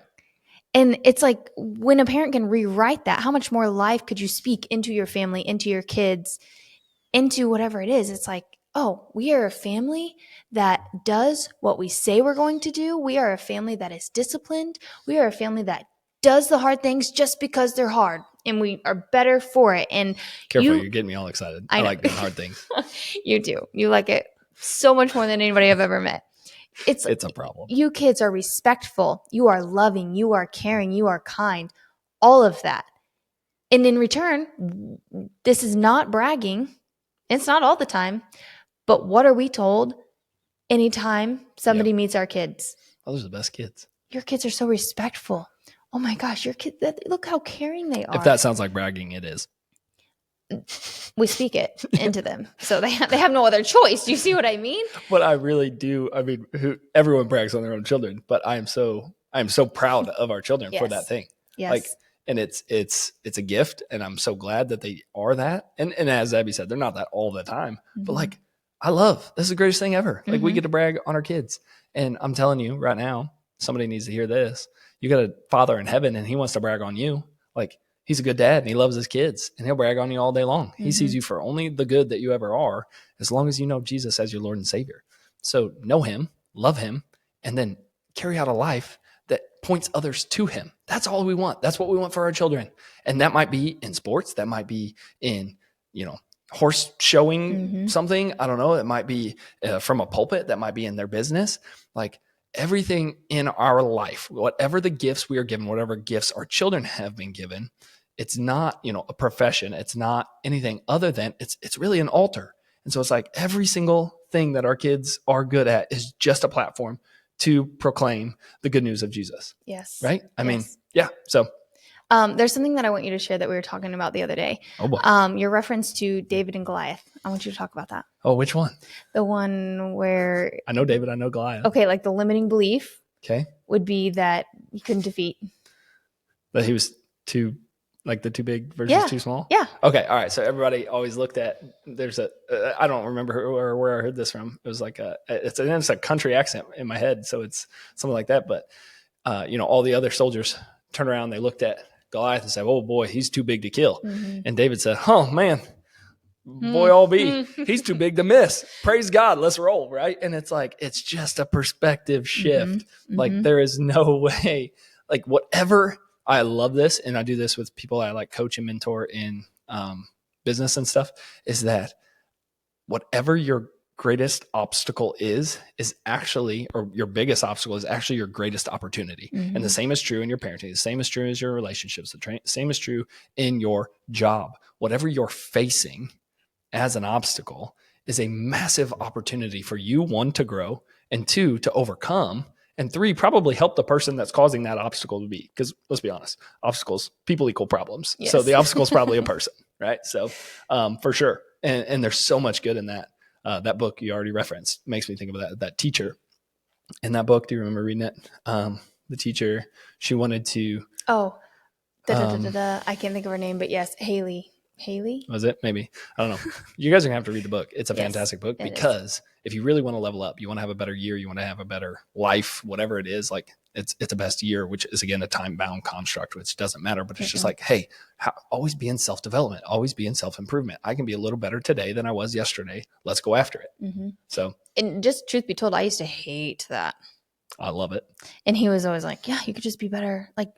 And it's like, when a parent can rewrite that, how much more life could you speak into your family, into your kids, into whatever it is? It's like, oh, we are a family that does what we say we're going to do. We are a family that is disciplined. We are a family that does the hard things just because they're hard, and we are better for it. And careful, you're getting me all excited. I like doing hard things. You do. You like it so much more than anybody I've ever met. It's a problem. You kids are respectful. You are loving. You are caring. You are kind. All of that. And in return, this is not bragging. It's not all the time. But what are we told anytime somebody meets our kids? Those are the best kids. Your kids are so respectful. Oh my gosh, your kids, look how caring they are. If that sounds like bragging, it is. We speak it into them. So they have no other choice. Do you see what I mean? But I really do. I mean, everyone brags on their own children, but I am so proud of our children for that thing. Yes. Like, and it's a gift, and I'm so glad that they are that. And as Abby said, they're not that all the time, but like, this is the greatest thing ever. Like, we get to brag on our kids. And I'm telling you right now, somebody needs to hear this. You got a Father in heaven, and he wants to brag on you. Like, he's a good dad, and he loves his kids, and he'll brag on you all day long. He sees you for only the good that you ever are, as long as you know Jesus as your Lord and Savior. So know him, love him, and then carry out a life that points others to him. That's all we want. That's what we want for our children. And that might be in sports. That might be in, horse showing something. I don't know. It might be from a pulpit. That might be in their business. Like, everything in our life, whatever the gifts we are given, whatever gifts our children have been given, it's not, a profession. It's not anything other than it's really an altar. And so it's like, every single thing that our kids are good at is just a platform to proclaim the good news of Jesus. Yes. Right? I mean, yeah. So there's something that I want you to share that we were talking about the other day. Oh boy. Your reference to David and Goliath. I want you to talk about that. Oh, which one? The one where I know David, I know Goliath. Okay, like the limiting belief Okay. would be that you couldn't defeat. That he was too big versus too small? Yeah. Okay. All right. So everybody always looked at, I don't remember where I heard this from. It was like it's a country accent in my head. So it's something like that. But, all the other soldiers turned around, they looked at Goliath and said, oh boy, he's too big to kill. And David said, oh man, boy, all be, he's too big to miss. Praise God. Let's roll. Right. And it's like, it's just a perspective shift. Like, there is no way, like, whatever I love this, and I do this with people I like coach and mentor in business and stuff, is that whatever your greatest obstacle is actually, or your biggest obstacle is actually your greatest opportunity. Mm-hmm. And the same is true in your parenting. The same is true as your relationships. The same is true in your job. Whatever you're facing as an obstacle is a massive opportunity for you, one, to grow, and two, to overcome, and three, probably help the person that's causing that obstacle to be. Because let's be honest, obstacles, people equal problems. Yes. So the obstacle is probably a person, right? So for sure. And there's so much good in that. That book you already referenced makes me think of that teacher in that book. Do you remember reading it? The teacher, she wanted to. Oh, I can't think of her name, but yes, Haley. Was it? Maybe. I don't know. You guys are going to have to read the book. It's a Yes, fantastic book, it because if you really want to level up, you want to have a better year, you want to have a better life, whatever it is, like it's a best year, which is, again, a time-bound construct, which doesn't matter. But it's just like, hey, always be in self-development, always be in self-improvement. I can be a little better today than I was yesterday. Let's go after it. Mm-hmm. So, and just truth be told, I used to hate that. I love it. And he was always like, yeah, you could just be better. Like,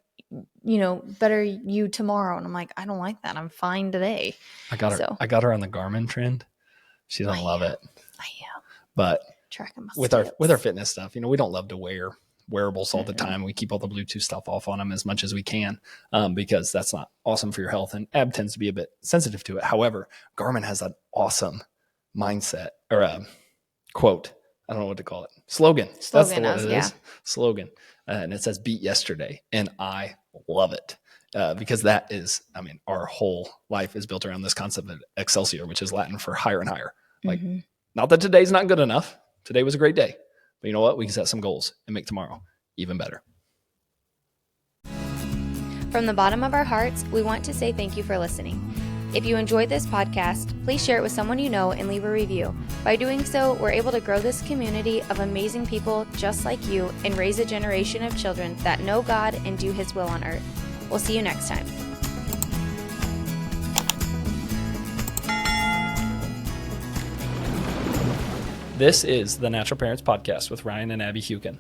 better you tomorrow. And I'm like, I don't like that. I'm fine today. I got her on the Garmin trend. She's gonna love it. I am. But tracking my with our fitness stuff, we don't love to wear wearables all the Mm-mm. time. We keep all the Bluetooth stuff off on them as much as we can, because that's not awesome for your health. And Ab tends to be a bit sensitive to it. However, Garmin has an awesome mindset, or a quote. I don't know what to call it. Slogan. That's the word it is. Slogan. And it says beat yesterday. And I love it. Because that is, our whole life is built around this concept of Excelsior, which is Latin for higher and higher. Like, not that today's not good enough. Today was a great day. But you know what? We can set some goals and make tomorrow even better. From the bottom of our hearts, we want to say thank you for listening. If you enjoyed this podcast, please share it with someone you know and leave a review. By doing so, we're able to grow this community of amazing people just like you and raise a generation of children that know God and do His will on earth. We'll see you next time. This is the Natural Parents Podcast with Ryan and Abby Hukin.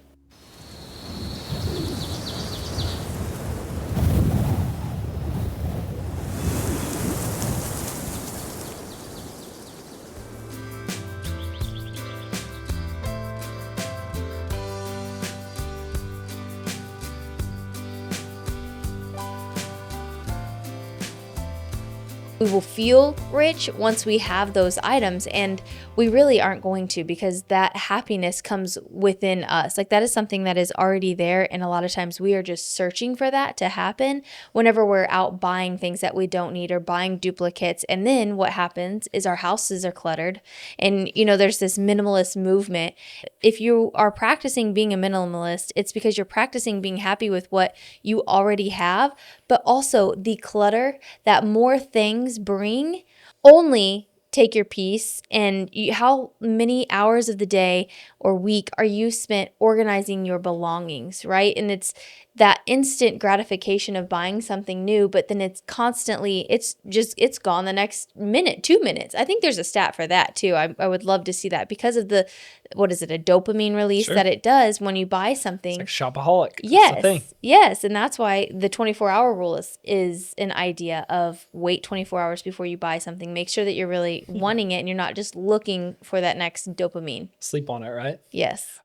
We will feel rich once we have those items, and we really aren't going to, because that happiness comes within us. Like, that is something that is already there, and a lot of times we are just searching for that to happen whenever we're out buying things that we don't need or buying duplicates. And then what happens is our houses are cluttered, and there's this minimalist movement. If you are practicing being a minimalist, it's because you're practicing being happy with what you already have, but also the clutter that more things bring. Only take your peace. And how many hours of the day or week are you spent organizing your belongings, right? And it's that instant gratification of buying something new, but then it's constantly, it's gone the next minute, 2 minutes. I think there's a stat for that too. I would love to see that, because of the, what is it, a dopamine release that it does when you buy something. It's like shopaholic. Yes. Yes. And that's why the 24-hour rule is an idea of wait 24 hours before you buy something. Make sure that you're really wanting it and you're not just looking for that next dopamine. Sleep on it, right? Yes.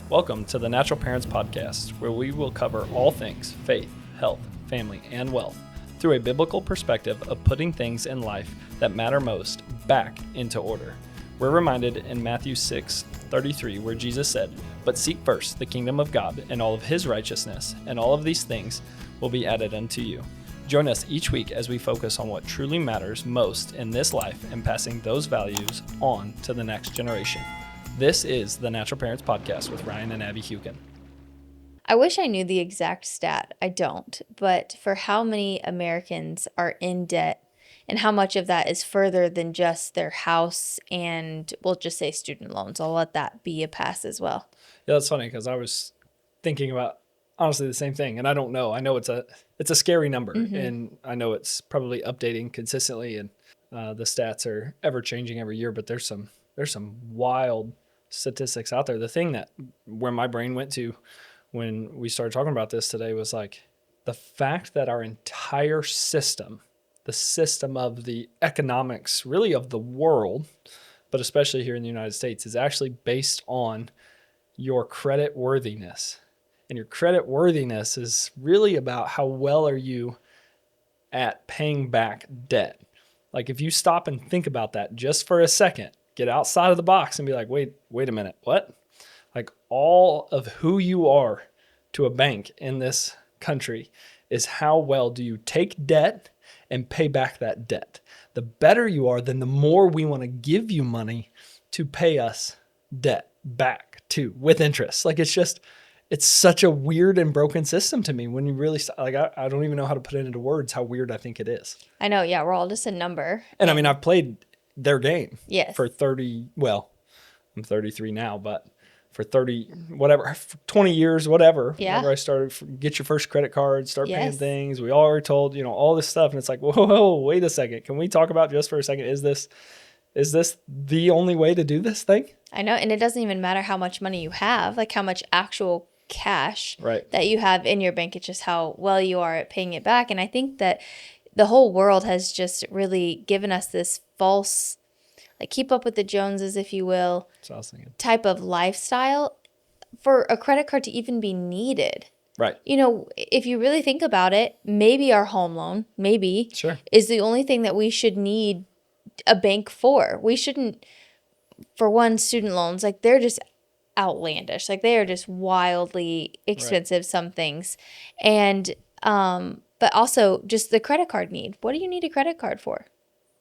Welcome to the Natural Parents Podcast, where we will cover all things faith, health, family, and wealth through a biblical perspective of putting things in life that matter most back into order. We're reminded in Matthew 6:33, where Jesus said, "But seek first the kingdom of God and all of His righteousness, and all of these things will be added unto you." Join us each week as we focus on what truly matters most in this life and passing those values on to the next generation. This is the Natural Parents Podcast with Ryan and Abby Hukin. I wish I knew the exact stat. I don't. But for how many Americans are in debt, and how much of that is further than just their house and, we'll just say, student loans. I'll let that be a pass as well. Yeah, that's funny, because I was thinking about honestly the same thing, and I don't know. I know it's a scary number, and I know it's probably updating consistently, and the stats are ever changing every year. But there's some wild statistics out there. The thing that where my brain went to when we started talking about this today was like the fact that our entire system, the system of the economics, really of the world, but especially here in the United States, is actually based on your credit worthiness. And your credit worthiness is really about how well are you at paying back debt. Like if you stop and think about that just for a second, get outside of the box and be like, wait a minute, what? Like all of who you are to a bank in this country is how well do you take debt and pay back that debt. The better you are, then the more we want to give you money to pay us debt back too with interest. Like it's such a weird and broken system to me when you really like, I don't even know how to put it into words how weird I think it is. I know. Yeah. We're all just a number. And I mean, I've played their game for I'm 33 now, but for 30, whatever, 20 years, whatever. Yeah. Whenever I started, get your first credit card, start paying things. We all were told, all this stuff. And it's like, whoa, wait a second. Can we talk about just for a second? Is this the only way to do this thing? I know. And it doesn't even matter how much money you have, like how much actual cash that you have in your bank. It's just how well you are at paying it back. And I think that the whole world has just really given us this false, like keep up with the Joneses, if you will, type of lifestyle for a credit card to even be needed. Right. If you really think about it, maybe our home loan, is the only thing that we should need a bank for. We shouldn't, for one, student loans, like they're just outlandish. Like they are just wildly expensive, some things. And, but also just the credit card need. What do you need a credit card for?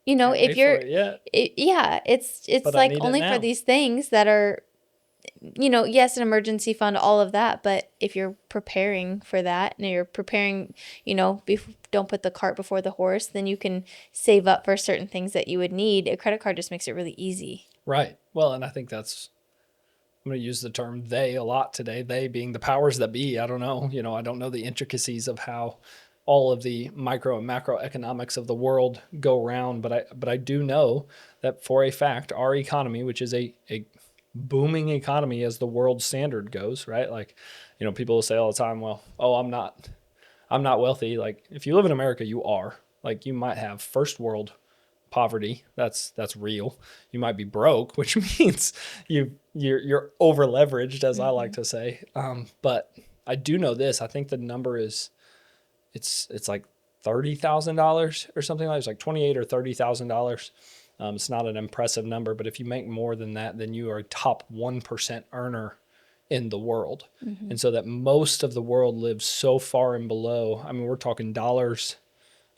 If you're, it's but like only for these things that are, yes, an emergency fund, all of that. But if you're preparing for that and you're preparing, don't put the cart before the horse, then you can save up for certain things that you would need. A credit card just makes it really easy. Right. Well, and I think I'm going to use the term they a lot today, they being the powers that be. I don't know. I don't know the intricacies of how all of the micro and macroeconomics of the world go around. But I do know that for a fact, our economy, which is a booming economy as the world standard goes, right? Like, people will say all the time, well, I'm not wealthy. Like if you live in America, you are. Like you might have first world poverty. That's real. You might be broke, which means you're over leveraged, as I like to say. But I do know this. I think the number is, it's like $30,000 or something like. It's like $28,000 or $30,000. It's not an impressive number, but if you make more than that, then you are a top 1% earner in the world. Mm-hmm. And so that most of the world lives so far and below. I mean, we're talking dollars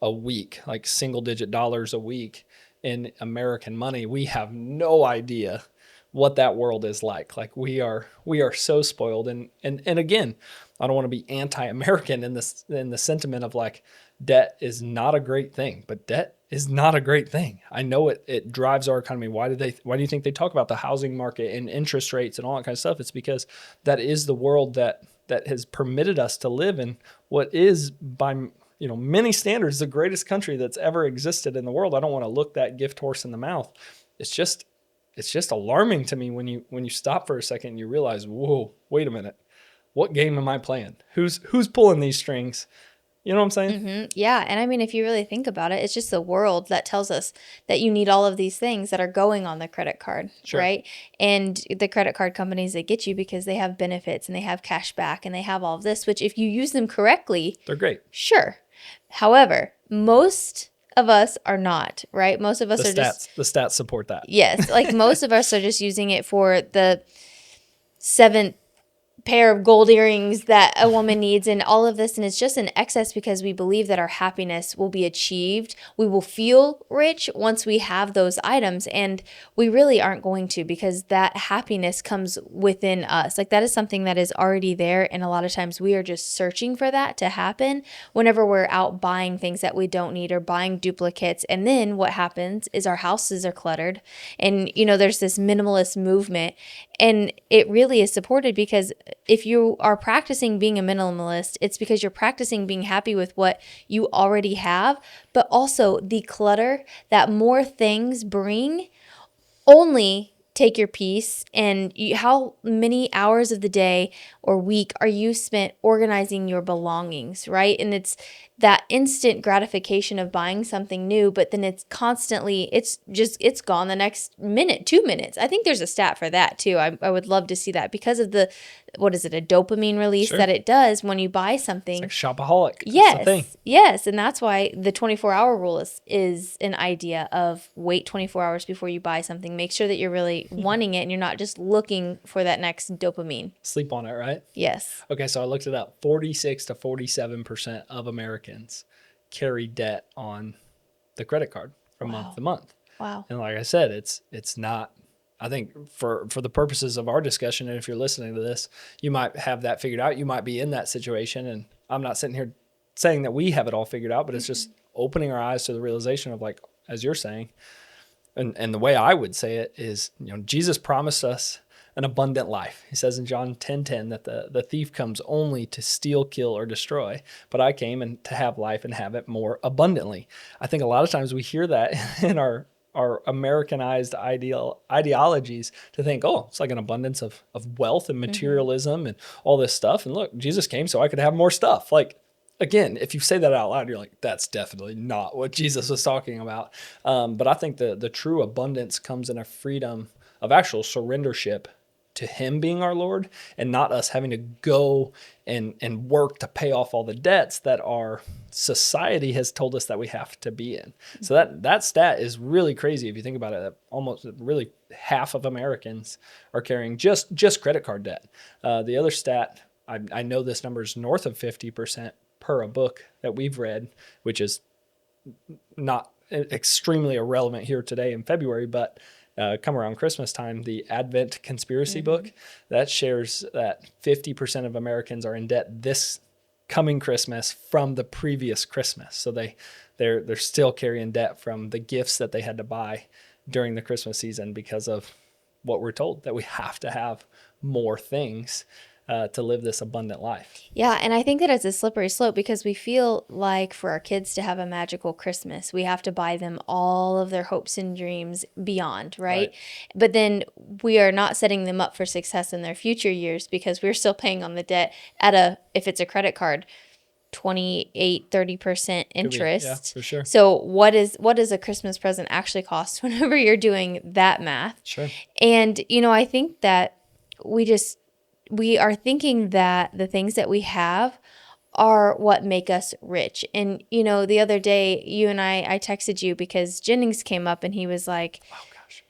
a week, like single digit dollars a week in American money. We have no idea what that world is like. Like we are so spoiled. And again, I don't want to be anti-American in the sentiment of like debt is not a great thing, but debt is not a great thing. I know it drives our economy. Why do you think they talk about the housing market and interest rates and all that kind of stuff? It's because that is the world that has permitted us to live in what is by many standards the greatest country that's ever existed in the world. I don't want to look that gift horse in the mouth. It's just alarming to me when you stop for a second and you realize, whoa, wait a minute. What game am I playing? Who's pulling these strings? You know what I'm saying? Mm-hmm. Yeah. And I mean, if you really think about it, it's just the world that tells us that you need all of these things that are going on the credit card, right? And the credit card companies, they get you because they have benefits and they have cash back and they have all of this, which if you use them correctly, they're great. Sure. However, most of us are not, right? Most of us the stats support that. Yes. Like most of us are just using it for the 7th pair of gold earrings that a woman needs and all of this. And it's just an excess because we believe that our happiness will be achieved. We will feel rich once we have those items. And we really aren't going to, because that happiness comes within us. Like that is something that is already there. And a lot of times we are just searching for that to happen whenever we're out buying things that we don't need or buying duplicates. And then what happens is our houses are cluttered and, there's this minimalist movement. And it really is supported because if you are practicing being a minimalist, it's because you're practicing being happy with what you already have, but also the clutter that more things bring only take your piece, and how many hours of the day or week are you spent organizing your belongings, right? And it's that instant gratification of buying something new, but then it's constantly, it's gone the next minute, 2 minutes. I think there's a stat for that too. I would love to see that because of the, what is it, a dopamine release Sure. that it does when you buy something. It's like shopaholic. Yes, That's the thing. yes, and that's why the 24-hour rule is an idea of wait 24 hours before you buy something. Make sure that you're really wanting it and you're not just looking for that next dopamine. Sleep on it, right? Yes. Okay, so I looked it up. 46 to 47% of Americans carry debt on the credit card from month to month. Wow. And like I said, it's not, I think for the purposes of our discussion, and if you're listening to this, you might have that figured out. You might be in that situation. And I'm not sitting here saying that we have it all figured out, but it's just opening our eyes to the realization of, like, as you're saying, and the way I would say it is, Jesus promised us an abundant life. He says in John 10:10 that the thief comes only to steal, kill, or destroy, but I came and to have life and have it more abundantly. I think a lot of times we hear that in our Americanized ideologies to think, oh, it's like an abundance of wealth and materialism and all this stuff. And look, Jesus came so I could have more stuff. Like, again, if you say that out loud, you're like, that's definitely not what Jesus was talking about. But I think the true abundance comes in a freedom of actual surrendership to him being our Lord, and not us having to go and work to pay off all the debts that our society has told us that we have to be in. So that stat is really crazy if you think about it. Almost really half of Americans are carrying just credit card debt. The other stat, I know this number is north of 50% per a book that we've read, which is not extremely irrelevant here today in February, but come around Christmas time, the Advent Conspiracy book, that shares that 50% of Americans are in debt this coming Christmas from the previous Christmas. So they're still carrying debt from the gifts that they had to buy during the Christmas season because of what we're told, that we have to have more things to live this abundant life. Yeah, and I think that it's a slippery slope because we feel like for our kids to have a magical Christmas, we have to buy them all of their hopes and dreams beyond, right? But then we are not setting them up for success in their future years because we're still paying on the debt at if it's a credit card, 28-30% interest. Yeah, for sure. So what does a Christmas present actually cost whenever you're doing that math? Sure. And, I think that we are thinking that the things that we have are what make us rich. And, the other day, you and I texted you because Jennings came up and he was like, Oh gosh.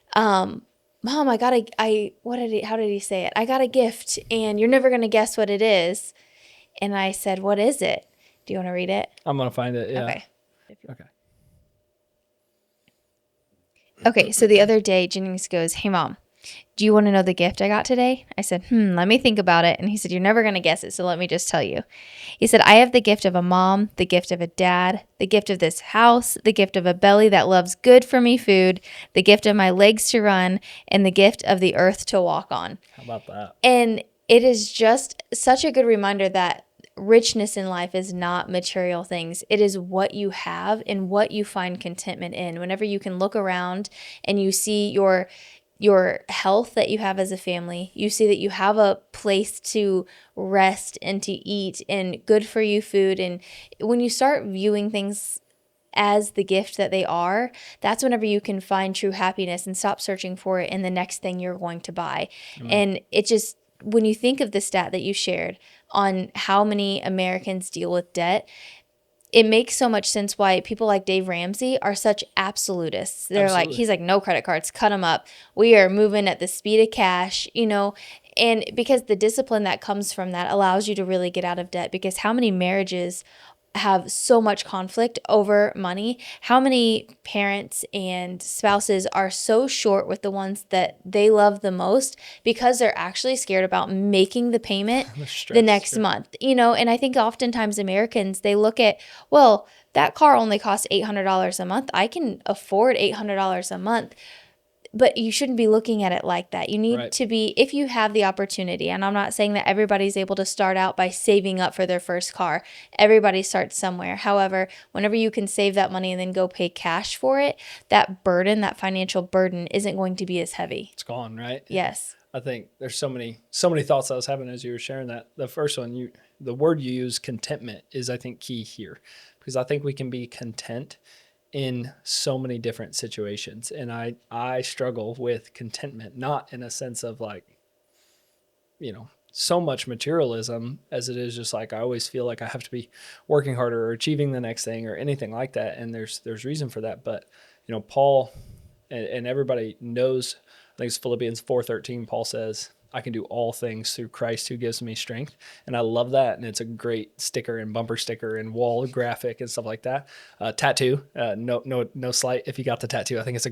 Mom, how did he say it? I got a gift and you're never going to guess what it is. And I said, what is it? Do you want to read it? I'm going to find it. Yeah. Okay. Okay. Okay. So the other day, Jennings goes, hey, Mom, do you want to know the gift I got today? I said, let me think about it. And he said, you're never going to guess it, so let me just tell you. He said, I have the gift of a mom, the gift of a dad, the gift of this house, the gift of a belly that loves good for me food, the gift of my legs to run, and the gift of the earth to walk on. How about that? And it is just such a good reminder that richness in life is not material things. It is what you have and what you find contentment in. Whenever you can look around and you see your health that you have as a family, you see that you have a place to rest and to eat and good for you food. And when you start viewing things as the gift that they are, that's whenever you can find true happiness and stop searching for it in the next thing you're going to buy. And it just, when you think of the stat that you shared on how many Americans deal with debt, it makes so much sense why people like Dave Ramsey are such absolutists. They're like, he's like, no credit cards, cut them up. We are moving at the speed of cash, and because the discipline that comes from that allows you to really get out of debt. Because how many marriages have so much conflict over money? How many parents and spouses are so short with the ones that they love the most because they're actually scared about making the payment the next month, And I think oftentimes Americans, they look at, well, that car only costs $800 a month. I can afford $800 a month. But you shouldn't be looking at it like that. You need Right. to be, if you have the opportunity, and I'm not saying that everybody's able to start out by saving up for their first car. Everybody starts somewhere. However, whenever you can save that money and then go pay cash for it, that burden, that financial burden isn't going to be as heavy. It's gone, right? Yes. I think there's so many thoughts I was having as you were sharing that. The first one, the word you use, contentment, is I think key here, because I think we can be content in so many different situations. And I struggle with contentment, not in a sense of like, so much materialism as it is just like, I always feel like I have to be working harder or achieving the next thing or anything like that. And there's reason for that. But, Paul, and everybody knows, I think it's Philippians 4:13, Paul says, I can do all things through Christ who gives me strength. And I love that. And it's a great sticker and bumper sticker and wall graphic and stuff like that. Tattoo, no slight if you got the tattoo. I think it's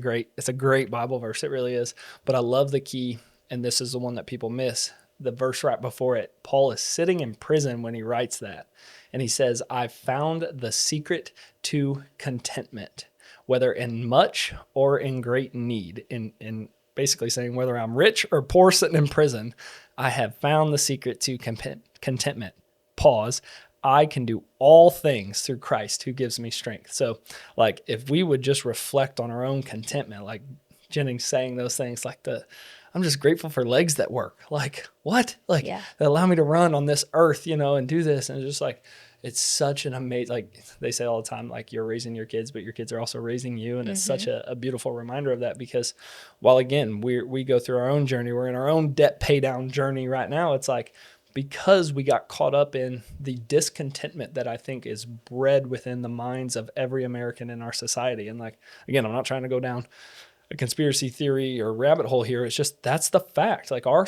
a great Bible verse. It really is. But I love the key, and this is the one that people miss. The verse right before it, Paul is sitting in prison when he writes that. And he says, I found the secret to contentment, whether in much or in great need. In basically saying, whether I'm rich or poor sitting in prison, I have found the secret to contentment. Pause. I can do all things through Christ who gives me strength. So like, if we would just reflect on our own contentment, like Jennings saying those things, like I'm just grateful for legs that work. Like what? Like Yeah. that allow me to run on this earth, and do this. And it's just like, it's such an amazing, like they say all the time, like you're raising your kids, but your kids are also raising you. And it's such a beautiful reminder of that, because while again, we go through our own journey, we're in our own debt pay down journey right now. It's like, because we got caught up in the discontentment that I think is bred within the minds of every American in our society. And like, again, I'm not trying to go down a conspiracy theory or rabbit hole here. It's just, that's the fact. Like our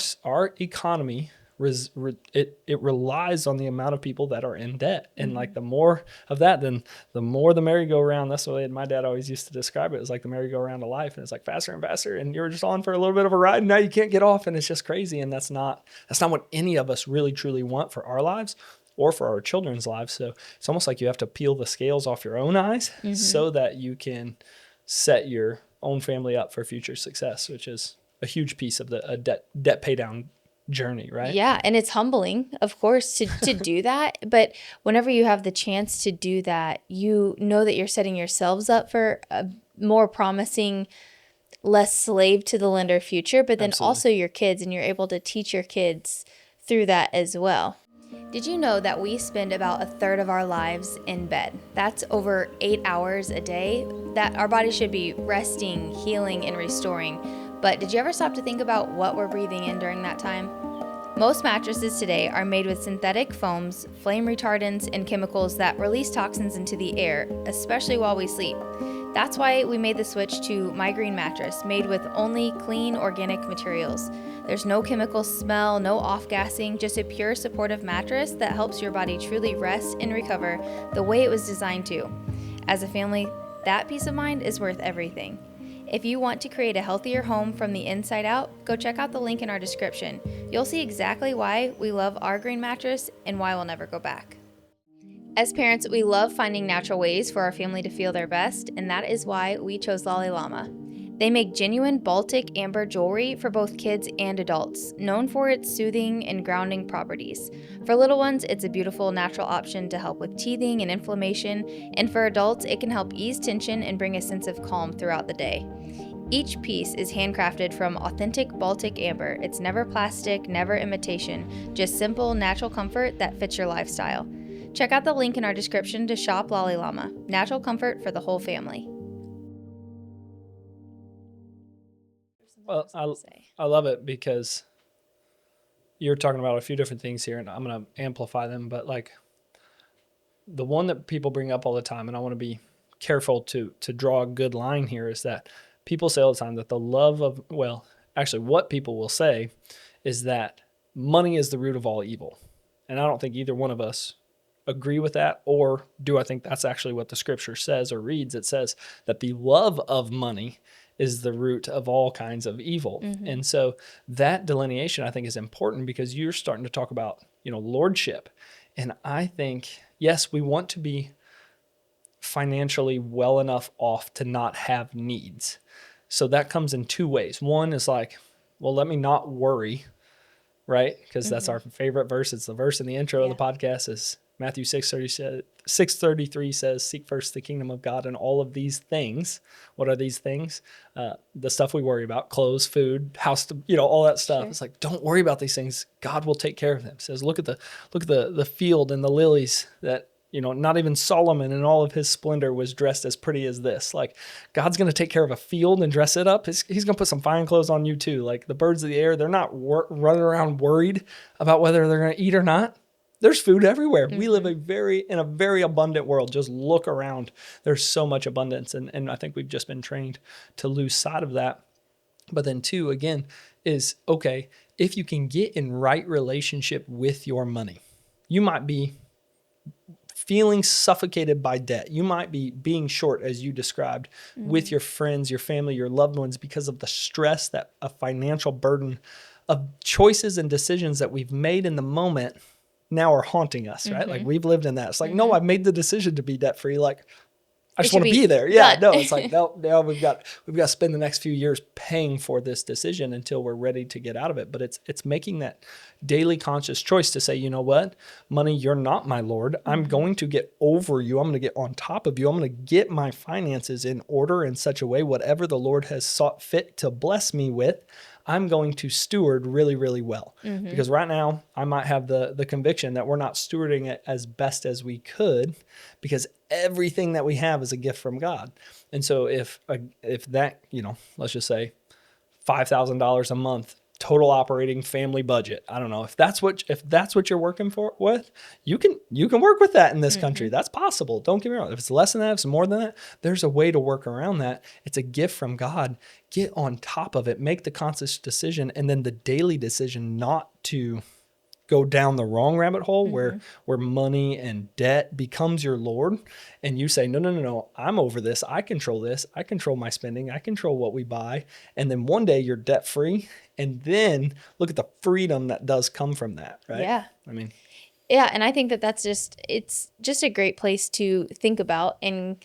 economy, it relies on the amount of people that are in debt. And like the more of that, then the more the merry-go-round. That's the way my dad always used to describe it. It's like the merry-go-round of life. And it's like faster and faster. And you're just on for a little bit of a ride, and now you can't get off. And it's just crazy. And that's not what any of us really truly want for our lives or for our children's lives. So it's almost like you have to peel the scales off your own eyes so that you can set your own family up for future success, which is a huge piece of the debt pay down journey, right? Yeah, and it's humbling, of course, to do that. But whenever you have the chance to do that, you know that you're setting yourselves up for a more promising, less slave to the lender future, but then Absolutely. also your kids, and you're able to teach your kids through that as well. Did you know that we spend about a third of our lives in bed? That's over 8 hours a day that our body should be resting, healing, and restoring. But did you ever stop to think about what we're breathing in during that time? Most mattresses today are made with synthetic foams, flame retardants, and chemicals that release toxins into the air, especially while we sleep. That's why we made the switch to My Green Mattress, made with only clean, organic materials. There's no chemical smell, no off-gassing, just a pure supportive mattress that helps your body truly rest and recover the way it was designed to. As a family, that peace of mind is worth everything. If you want to create a healthier home from the inside out, go check out the link in our description. You'll see exactly why we love our green mattress and why we'll never go back. As parents, we love finding natural ways for our family to feel their best, and that is why we chose Llama. They make genuine Baltic amber jewelry for both kids and adults, known for its soothing and grounding properties. For little ones, it's a beautiful natural option to help with teething and inflammation, and for adults, it can help ease tension and bring a sense of calm throughout the day. Each piece is handcrafted from authentic Baltic amber. It's never plastic, never imitation, just simple, natural comfort that fits your lifestyle. Check out the link in our description to shop Llama, natural comfort for the whole family. Well, I love it, because you're talking about a few different things here, and I'm going to amplify them. But like the one that people bring up all the time, and I want to be careful to draw a good line here, is that people say all the time that the love of, well, actually what people will say is that money is the root of all evil. And I don't think either one of us agree with that, or do I think that's actually what the scripture says or reads. It says that the love of money is the root of all kinds of evil. And so that delineation, I think, is important, because you're starting to talk about, lordship. And I think, yes, we want to be financially well enough off to not have needs. So that comes in two ways. One is like, well, let me not worry, right? Because that's our favorite verse. It's the verse in the intro of the podcast is Matthew 6:33 says, seek first the kingdom of God and all of these things. What are these things? The stuff we worry about, clothes, food, house, all that stuff. Sure. It's like, don't worry about these things. God will take care of them. It says, look at the field and the lilies that, not even Solomon in all of his splendor was dressed as pretty as this. Like, God's going to take care of a field and dress it up. He's going to put some fine clothes on you too. Like the birds of the air, they're not running around worried about whether they're going to eat or not. There's food everywhere. We live in a very abundant world. Just look around. There's so much abundance. And I think we've just been trained to lose sight of that. But then two, again, is, okay, if you can get in right relationship with your money, you might be feeling suffocated by debt. You might be being short, as you described, with your friends, your family, your loved ones, because of the stress, that a financial burden of choices and decisions that we've made in the moment now are haunting us, right? Like we've lived in that. It's like, no, I've made the decision to be debt free. Like, I just want to be there. Yeah, no, it's like, no, we've got to spend the next few years paying for this decision until we're ready to get out of it. But it's making that daily conscious choice to say, you know what, money, you're not my Lord. I'm going to get over you. I'm going to get on top of you. I'm going to get my finances in order in such a way, whatever the Lord has sought fit to bless me with, I'm going to steward really, really well. Because right now I might have the conviction that we're not stewarding it as best as we could, because everything that we have is a gift from God. And so if that, let's just say $5,000 a month total operating family budget, I don't know if that's what you're working with, you can work with that in this country. That's possible. Don't get me wrong. If it's less than that, if it's more than that, there's a way to work around that. It's a gift from God. Get on top of it, make the conscious decision, and then the daily decision not to go down the wrong rabbit hole where money and debt becomes your Lord, and you say, no, I'm over this. I control this. I control my spending. I control what we buy. And then one day you're debt free, and then look at the freedom that does come from that, right? Yeah. Yeah, and I think it's just a great place to think about, and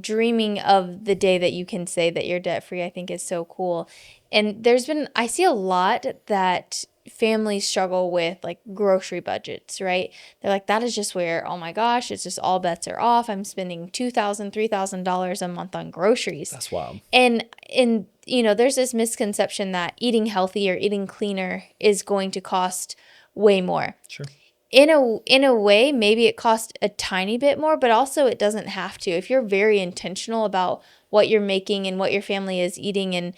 dreaming of the day that you can say that you're debt free, I think is so cool. And I see a lot that families struggle with, like grocery budgets, right? They're like, that is just where, oh my gosh, it's just all bets are off. I'm spending $2,000, $3,000 a month on groceries. That's wild. And there's this misconception that eating healthy or eating cleaner is going to cost way more. Sure. In a way, maybe it costs a tiny bit more, but also it doesn't have to. If you're very intentional about what you're making and what your family is eating, and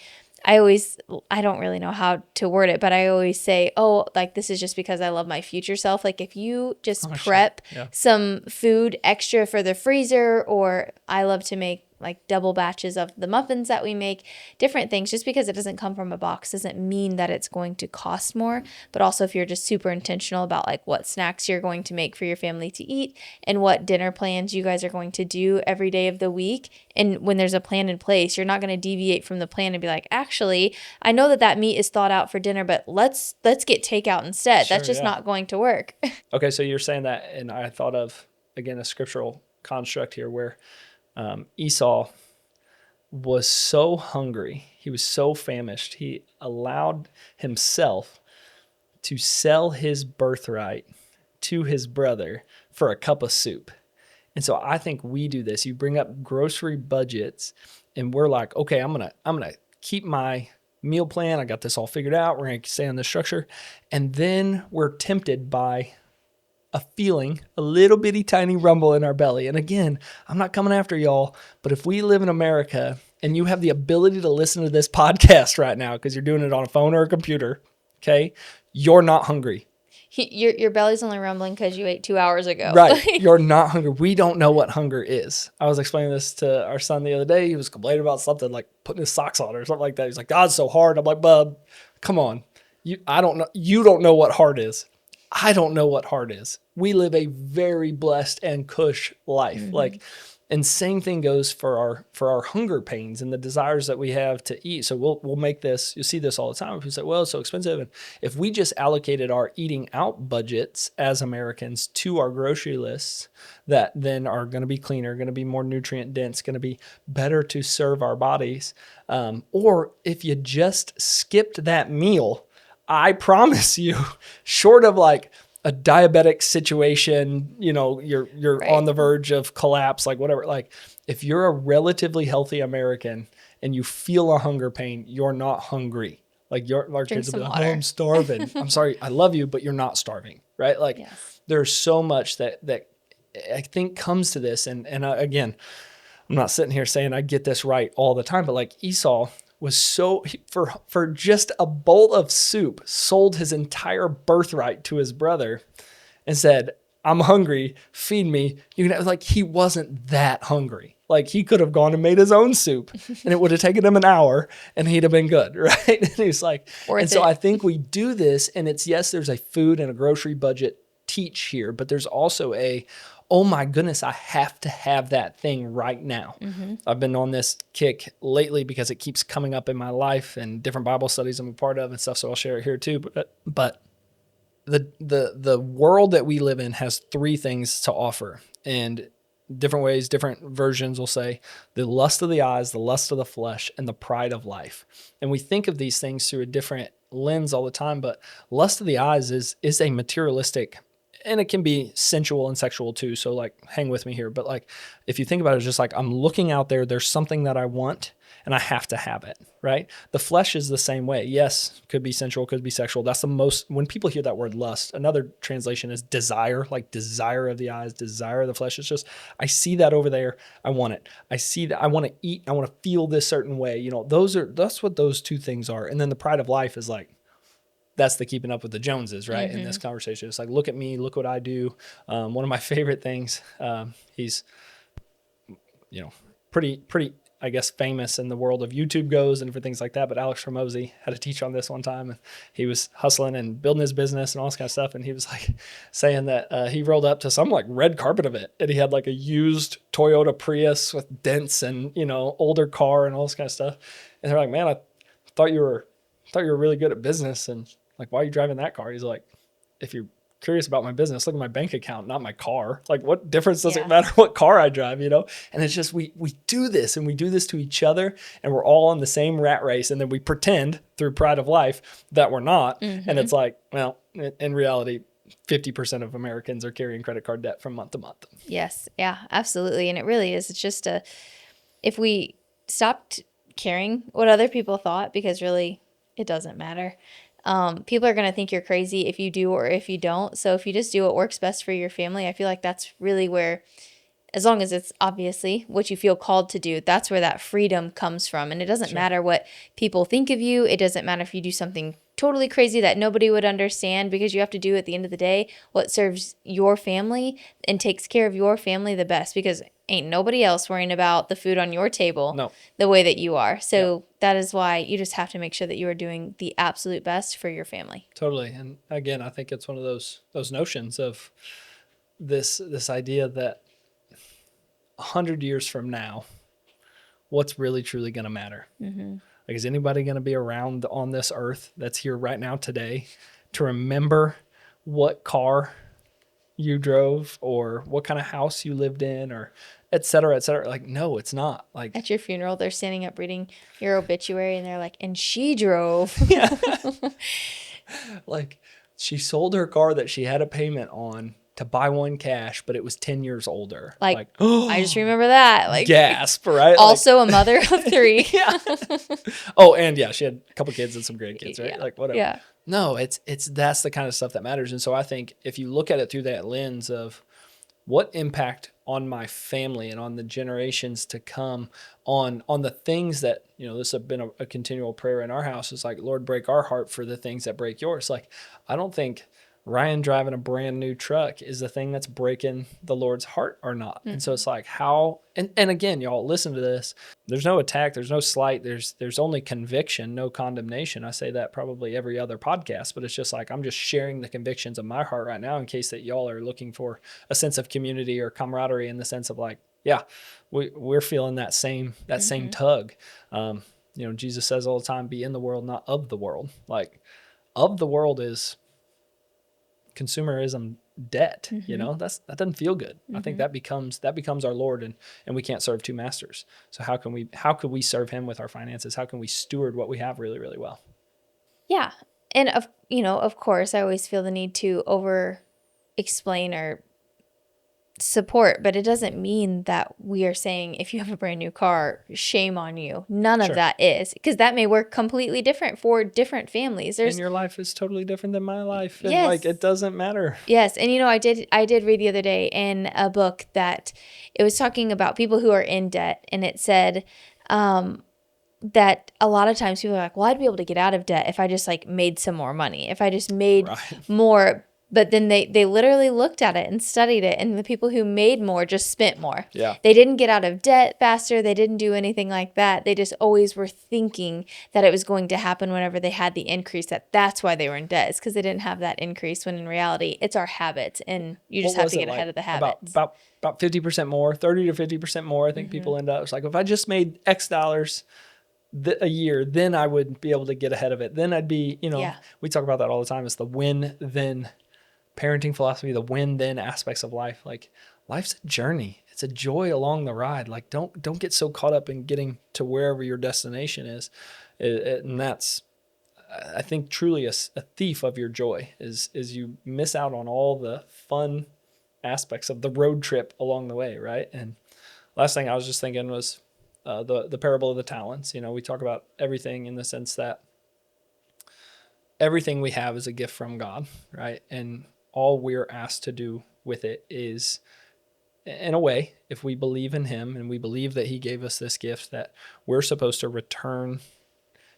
I don't really know how to word it, but I always say, oh, like, this is just because I love my future self. Like, if you just prep some food extra for the freezer, or I love to make like double batches of the muffins that we make, different things, just because it doesn't come from a box doesn't mean that it's going to cost more. But also, if you're just super intentional about like what snacks you're going to make for your family to eat, and what dinner plans you guys are going to do every day of the week, and when there's a plan in place, you're not going to deviate from the plan and be like, actually, I know that meat is thought out for dinner, but let's get takeout instead. Sure, that's just not going to work. Okay, so you're saying that, and I thought of, again, a scriptural construct here where Esau was so hungry, he was so famished, he allowed himself to sell his birthright to his brother for a cup of soup. And so I think we do this. You bring up grocery budgets, and we're like, okay, I'm gonna keep my meal plan. I got this all figured out. We're gonna stay on this structure, and then we're tempted by a feeling, a little bitty tiny rumble in our belly. And again, I'm not coming after y'all, but if we live in America and you have the ability to listen to this podcast right now because you're doing it on a phone or a computer, okay, you're not hungry. Your belly's only rumbling because you ate 2 hours ago. Right. You're not hungry. We don't know what hunger is. I was explaining this to our son the other day. He was complaining about something like putting his socks on or something like that. He's like, God's so hard. I'm like, bub, come on. I don't know. You don't know what hard is. I don't know what hard is. We live a very blessed and cush life. And same thing goes for our hunger pains and the desires that we have to eat. So we'll make this, you see this all the time. People say, well, it's so expensive. And if we just allocated our eating out budgets as Americans to our grocery lists that then are going to be cleaner, going to be more nutrient dense, going to be better to serve our bodies. Or if you just skipped that meal, I promise you, short of like a diabetic situation, you're Right. on the verge of collapse, like whatever. Like if you're a relatively healthy American and you feel a hunger pain, you're not hungry. Like our Drink kids will be some like, water. oh, I'm starving. I'm sorry, I love you, but you're not starving, right? Like Yes. there's so much that I think comes to this. And again, I'm not sitting here saying I get this right all the time, but like Esau was for just a bowl of soup, sold his entire birthright to his brother and said, I'm hungry, feed me. Like he wasn't that hungry. Like he could have gone and made his own soup and it would have taken him an hour and he'd have been good, right? And he's like, Worth and so it. I think we do this, and it's, yes, there's a food and a grocery budget teach here, but there's also oh my goodness, I have to have that thing right now. I've been on this kick lately because it keeps coming up in my life and different Bible studies I'm a part of and stuff. So I'll share it here too. But the world that we live in has three things to offer, and different ways, different versions will say the lust of the eyes, the lust of the flesh, and the pride of life. And we think of these things through a different lens all the time, but lust of the eyes is a materialistic, and it can be sensual and sexual too. So like, hang with me here. But like, if you think about it, it's just like, I'm looking out there's something that I want and I have to have it, right? The flesh is the same way. Yes, could be sensual, could be sexual. That's the most, when people hear that word lust, another translation is desire, like desire of the eyes, desire of the flesh. It's just, I see that over there. I want it. I see that I want to eat. I want to feel this certain way. That's what those two things are. And then the pride of life is like, that's the keeping up with the Joneses, right? In this conversation, it's like, look at me, look what I do. One of my favorite things, he's, pretty, I guess, famous in the world of YouTube goes and for things like that. But Alex Ramosi had to teach on this one time, and he was hustling and building his business and all this kind of stuff. And he was like saying that he rolled up to some like red carpet of it, and he had like a used Toyota Prius with dents and, older car and all this kind of stuff. And they're like, man, I thought you were really good at business, and like, why are you driving that car? He's like, if you're curious about my business, look at my bank account, not my car. Like, what difference does it matter what car I drive, And it's just, we do this, and we do this to each other, and we're all on the same rat race. And then we pretend through pride of life that we're not. And it's like, well, in reality, 50% of Americans are carrying credit card debt from month to month. Yes. Yeah, absolutely. And it really is. It's just if we stopped caring what other people thought, because really it doesn't matter. People are going to think you're crazy if you do or if you don't. So if you just do what works best for your family, I feel like that's really where, as long as it's obviously what you feel called to do, that's where that freedom comes from. And it doesn't matter what people think of you. It doesn't matter if you do something totally crazy that nobody would understand, because you have to do at the end of the day what serves your family and takes care of your family the best, because ain't nobody else worrying about the food on your table the way that you are. So that is why you just have to make sure that you are doing the absolute best for your family. Totally. And again, I think it's one of those notions of this idea that 100 years from now, what's really truly going to matter? Like, is anybody going to be around on this earth that's here right now today to remember what car you drove or what kind of house you lived in, or et cetera, et cetera? Like, no, it's not. Like, at your funeral, they're standing up reading your obituary, and they're like, and she drove. Like, she sold her car that she had a payment on to buy one cash, but it was 10 years older. Like I just remember that. Like, gasp, right? Also a mother of three. Oh, and she had a couple kids and some grandkids, right? Like, whatever. Yeah. No, it's that's the kind of stuff that matters. And so I think if you look at it through that lens of what impact on my family and on the generations to come, on the things that, this has been a continual prayer in our house, is like, Lord, break our heart for the things that break yours. Like, I don't think Ryan driving a brand new truck is the thing that's breaking the Lord's heart or not. And so it's like, how, and again, y'all listen to this. There's no attack. There's no slight. There's only conviction, no condemnation. I say that probably every other podcast, but it's just like, I'm just sharing the convictions of my heart right now in case that y'all are looking for a sense of community or camaraderie, in the sense of like, yeah, we're feeling that same tug. Jesus says all the time, be in the world, not of the world. Like, of the world is consumerism, debt. That doesn't feel good. I think that becomes our Lord, and we can't serve two masters. So how could we serve him with our finances? How can we steward what we have really, really well? Yeah. And of course, I always feel the need to over explain or support, but it doesn't mean that we are saying if you have a brand new car, shame on you. None of that is, because that may work completely different for different families. And your life is totally different than my life. And yes. it doesn't matter. Yes. And I did read the other day in a book that it was talking about people who are in debt, and it said that a lot of times people are like, well, I'd be able to get out of debt if I just like made some more money, if I just made more. But then they literally looked at it and studied it, and the people who made more just spent more. Yeah. They didn't get out of debt faster. They didn't do anything like that. They just always were thinking that it was going to happen whenever they had the increase, that's why they were in debt. It's because they didn't have that increase, when in reality, it's our habits, and you just have to get ahead of the habits. About 50% more, 30 to 50% more. I think people end up, it's like, if I just made X dollars a year, then I would be able to get ahead of it. Then I'd be, we talk about that all the time. It's the win-then parenting philosophy, the win-then aspects of life. Like, life's a journey. It's a joy along the ride. Like, don't get so caught up in getting to wherever your destination is. And that's, I think, truly a thief of your joy is you miss out on all the fun aspects of the road trip along the way, right? And last thing I was just thinking was the parable of the talents. We talk about everything in the sense that everything we have is a gift from God, right? And all we're asked to do with it is, in a way, if we believe in him and we believe that he gave us this gift, that we're supposed to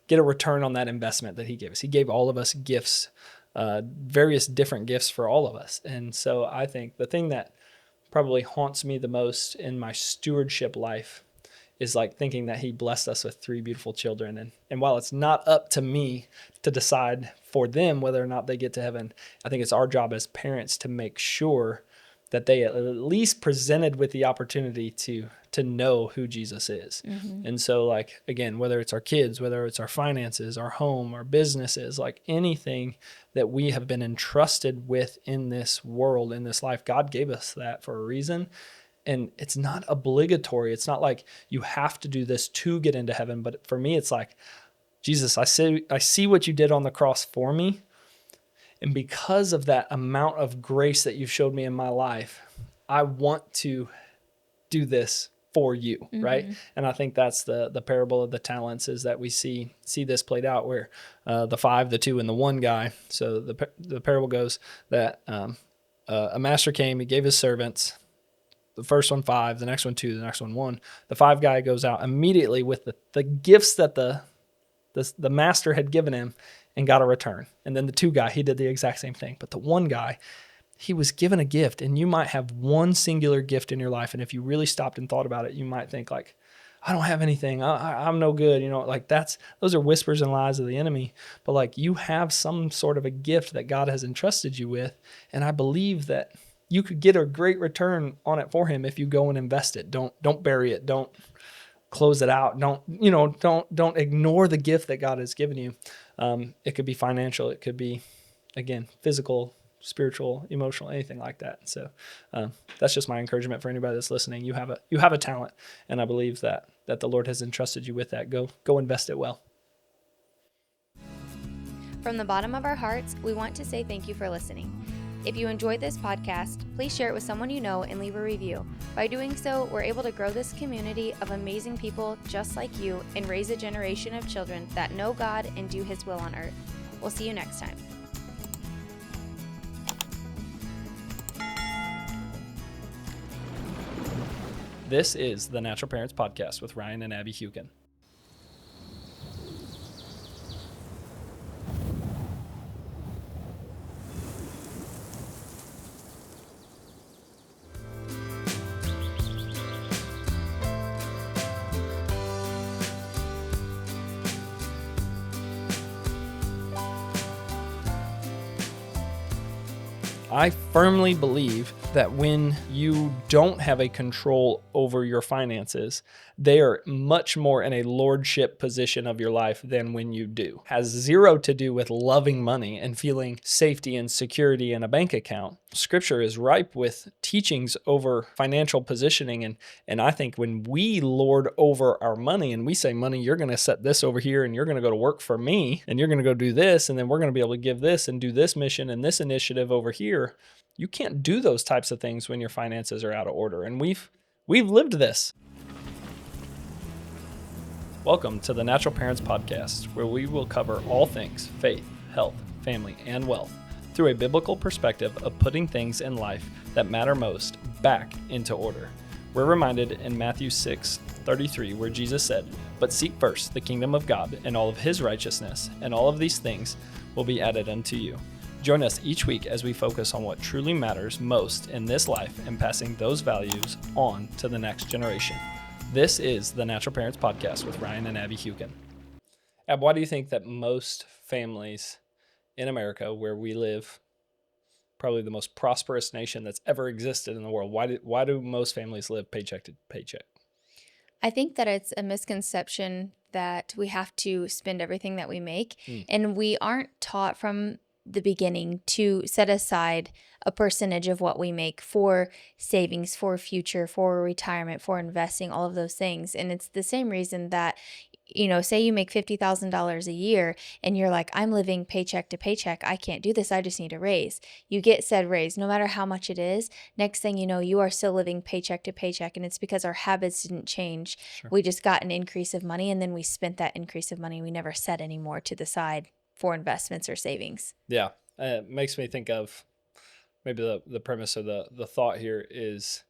get a return on that investment that he gave us. He gave all of us gifts, various different gifts for all of us. And so I think the thing that probably haunts me the most in my stewardship life is like thinking that he blessed us with 3 beautiful children. And while it's not up to me to decide for them whether or not they get to heaven, I think it's our job as parents to make sure that they at least presented with the opportunity to know who Jesus is. And so, like, again, whether it's our kids, whether it's our finances, our home, our businesses, like anything that we have been entrusted with in this world, in this life, God gave us that for a reason. And it's not obligatory. It's not like you have to do this to get into heaven. But for me, it's like, Jesus, I see what you did on the cross for me. And because of that amount of grace that you've showed me in my life, I want to do this for you, right? And I think that's the parable of the talents, is that we see this played out where the 5, the 2, and the 1 guy. So the parable goes that a master came, he gave his servants, the first one 5, the next one 2, the next one 1. The 5 guy goes out immediately with the gifts that the master had given him and got a return. And then the 2 guy, he did the exact same thing. But the 1 guy, he was given a gift, and you might have one singular gift in your life. And if you really stopped and thought about it, you might think like, I don't have anything. I'm no good. Like those are whispers and lies of the enemy. But like, you have some sort of a gift that God has entrusted you with. And I believe that you could get a great return on it for him if you go and invest it. Don't bury it. Don't close it out. Don't ignore the gift that God has given you. It could be financial. It could be, again, physical, spiritual, emotional, anything like that. So that's just my encouragement for anybody that's listening. You have a talent, and I believe that the Lord has entrusted you with that. Go invest it well. From the bottom of our hearts, we want to say thank you for listening. If you enjoyed this podcast, please share it with someone you know and leave a review. By doing so, we're able to grow this community of amazing people just like you and raise a generation of children that know God and do his will on earth. We'll see you next time. This is the Natural Parents Podcast with Ryan and Abby Hukin. I firmly believe that when you don't have a control over your finances, they are much more in a lordship position of your life than when you do. Has zero to do with loving money and feeling safety and security in a bank account. Scripture is ripe with teachings over financial positioning. And I think when we lord over our money and we say, money, you're going to set this over here and you're going to go to work for me and you're going to go do this, and then we're going to be able to give this and do this mission and this initiative over here. You can't do those types of things when your finances are out of order. And we've lived this. Welcome to the Natural Parents Podcast, where we will cover all things faith, health, family, and wealth through a biblical perspective of putting things in life that matter most back into order. We're reminded in Matthew 6:33, where Jesus said, "But seek first the kingdom of God and all of his righteousness, and all of these things will be added unto you." Join us each week as we focus on what truly matters most in this life and passing those values on to the next generation. This is the Natural Parents Podcast with Ryan and Abby Hukin. Ab, why do you think that most families in America, where we live, probably the most prosperous nation that's ever existed in the world, why do most families live paycheck to paycheck? I think that it's a misconception that we have to spend everything that we make, and we aren't taught from the beginning to set aside a percentage of what we make for savings, for future, for retirement, for investing, all of those things. And it's the same reason that, say you make $50,000 a year and you're like, I'm living paycheck to paycheck. I can't do this. I just need a raise. You get said raise, no matter how much it is. Next thing you know, you are still living paycheck to paycheck. And it's because our habits didn't change. Sure. We just got an increase of money, and then we spent that increase of money. We never set any more to the side for investments or savings. Yeah. It makes me think of maybe the premise of the thought here is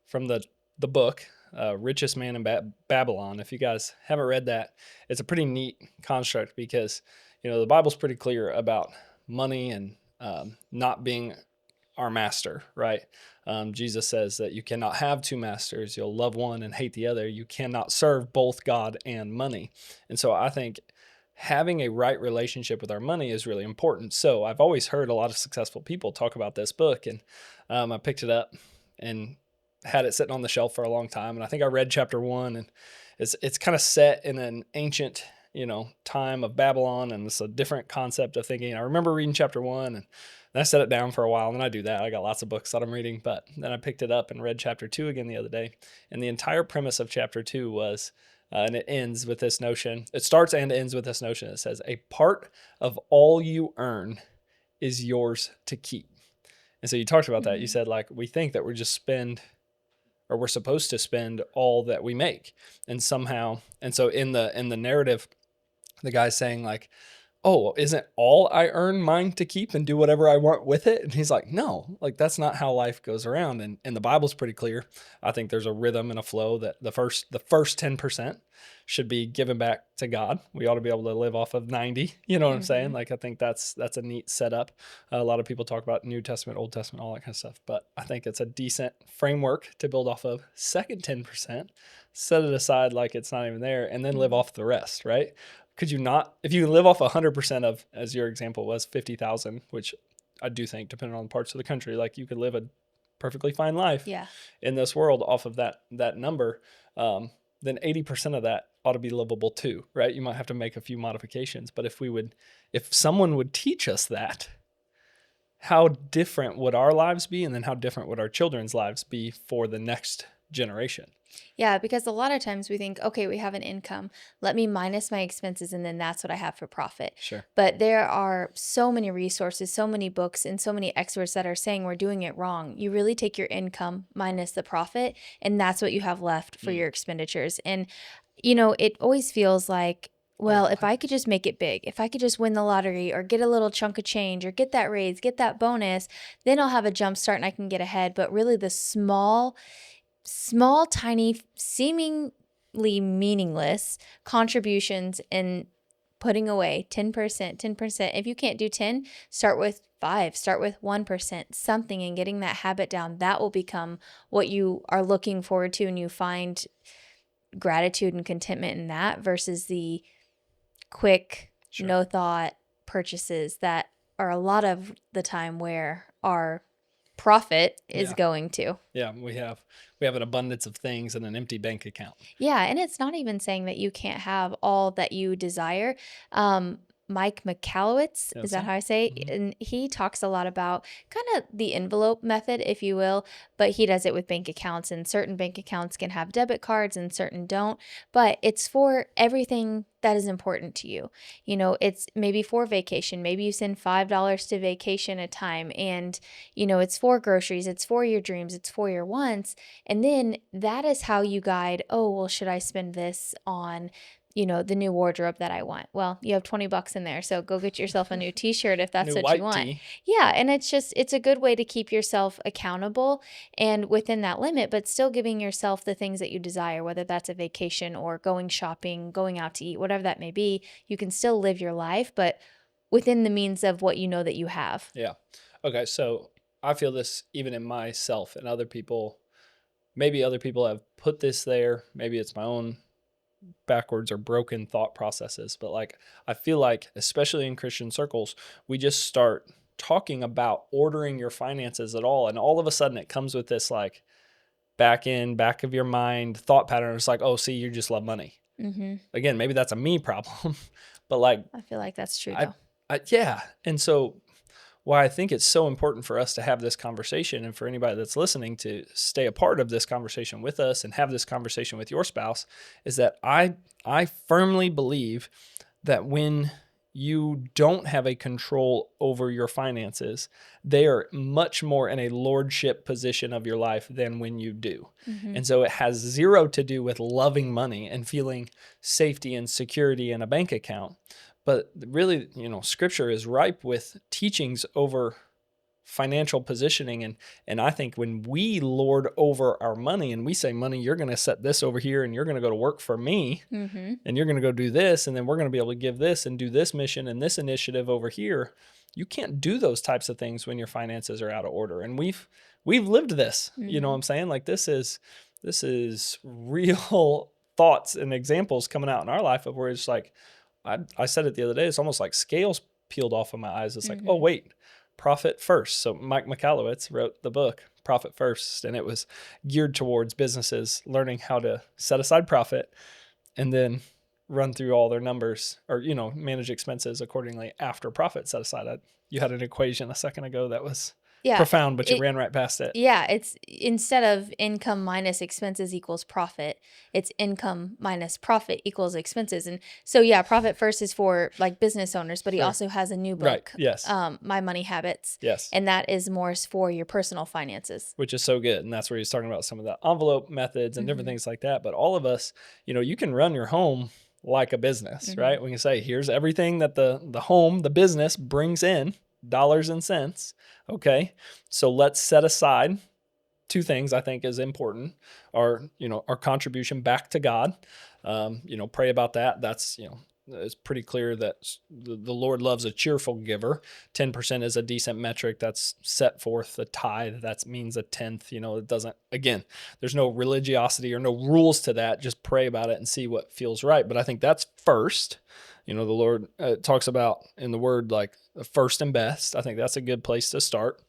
from the book, Richest Man in Babylon. If you guys haven't read that, it's a pretty neat construct because, the Bible's pretty clear about money and not being our master, right? Jesus says that you cannot have two masters. You'll love one and hate the other. You cannot serve both God and money. And so I think having a right relationship with our money is really important. So I've always heard a lot of successful people talk about this book, and I picked it up and had it sitting on the shelf for a long time. And I think I read chapter 1, and it's kind of set in an ancient, time of Babylon, and it's a different concept of thinking. I remember reading chapter 1, and then I set it down for a while, and then I do that. I got lots of books that I'm reading, but then I picked it up and read chapter 2 again the other day. And the entire premise of chapter 2 was, and it ends with this notion. It starts and ends with this notion. It says, a part of all you earn is yours to keep. And so you talked about that. You said, we think that we're supposed to spend all that we make. And so in the narrative, the guy's saying oh, isn't all I earn mine to keep and do whatever I want with it? And he's like, no, that's not how life goes around. And the Bible's pretty clear. I think there's a rhythm and a flow that the first 10% should be given back to God. We ought to be able to live off of 90. You know what I'm saying? I think that's a neat setup. A lot of people talk about New Testament, Old Testament, all that kind of stuff. But I think it's a decent framework to build off of. Second 10%, set it aside like it's not even there, and then live off the rest, right? Could you not, if you live off 100% of, as your example was, 50,000, which I do think, depending on parts of the country, you could live a perfectly fine life in this world off of that number, then 80% of that ought to be livable too, right? You might have to make a few modifications, but if someone would teach us that, how different would our lives be? And then how different would our children's lives be for the next generation? Yeah, because a lot of times we think, okay, we have an income. Let me minus my expenses, and then that's what I have for profit. Sure. But there are so many resources, so many books, and so many experts that are saying we're doing it wrong. You really take your income minus the profit, and that's what you have left for your expenditures. And, it always feels like, well, if I could just make it big, if I could just win the lottery or get a little chunk of change or get that raise, get that bonus, then I'll have a jump start and I can get ahead. But really the small, tiny, seemingly meaningless contributions and putting away 10%. If you can't do 10, start with 5, start with 1%, something, and getting that habit down. That will become what you are looking forward to, and you find gratitude and contentment in that versus the quick, no thought purchases that are a lot of the time where our profit is Yeah. going to. Yeah, we have an abundance of things and an empty bank account. Yeah, and it's not even saying that you can't have all that you desire. Mike Michalowicz, is that how I say it? Mhm. And he talks a lot about kind of the envelope method, if you will, but he does it with bank accounts, and certain bank accounts can have debit cards and certain don't, but it's for everything that is important to you. You know, it's maybe for vacation. Maybe you send $5 to vacation a time, and, you know, it's for groceries, it's for your dreams, it's for your wants. And then that is how you guide, oh, well, should I spend this on, you know, the new wardrobe that I want? Well, you have $20 in there, so go get yourself a new t-shirt if that's New what white you want. tee. Yeah, and it's a good way to keep yourself accountable and within that limit, but still giving yourself the things that you desire, whether that's a vacation or going shopping, going out to eat, whatever that may be. You can still live your life, but within the means of what you know that you have. Yeah. Okay, so I feel this even in myself and other people. Maybe other people have put this there. Maybe it's my own backwards or broken thought processes. But like, I feel like, especially in Christian circles, we just start talking about ordering your finances at all. And all of a sudden it comes with this like back of your mind thought pattern. It's like, oh, see, you just love money. Mm-hmm. Again, maybe that's a me problem, but like, I feel like that's true, I, though. yeah. And so why I think it's so important for us to have this conversation, and for anybody that's listening to stay a part of this conversation with us and have this conversation with your spouse, is that I firmly believe that when you don't have a control over your finances, they are much more in a lordship position of your life than when you do. Mm-hmm. And so it has zero to do with loving money and feeling safety and security in a bank account. But really, you know, scripture is ripe with teachings over financial positioning. And I think when we lord over our money and we say, money, you're going to set this over here and you're going to go to work for me Mm-hmm. and you're going to go do this. And then we're going to be able to give this and do this mission and this initiative over here. You can't do those types of things when your finances are out of order. And we've lived this, you know what I'm saying? Like this is real thoughts and examples coming out in our life of where it's like, I said it the other day, it's almost like scales peeled off of my eyes. It's like, oh, wait, profit first. So Mike Michalowicz wrote the book, Profit First, and it was geared towards businesses learning how to set aside profit and then run through all their numbers or, you know, manage expenses accordingly after profit set aside. You had an equation a second ago that was profound, but you ran right past it. Yeah, it's instead of income minus expenses equals profit, it's income minus profit equals expenses. And so, yeah, Profit First is for like business owners, but he also has a new book, right? Yes. My Money Habits. Yes. And that is more for your personal finances. Which is so good. And that's where he's talking about some of the envelope methods and different things like that. But all of us, you know, you can run your home like a business, right? We can say, here's everything that the home, the business brings in, dollars and cents. Okay. So let's set aside two things I think is important are, you know, our contribution back to God. You know, pray about that. That's, you know, it's pretty clear that the Lord loves a cheerful giver. 10% is a decent metric that's set forth. The tithe, that means a tenth. You know, it doesn't, again, there's no religiosity or no rules to that. Just pray about it and see what feels right. But I think that's first. You know, the Lord talks about in the word like first and best. I think that's a good place to start.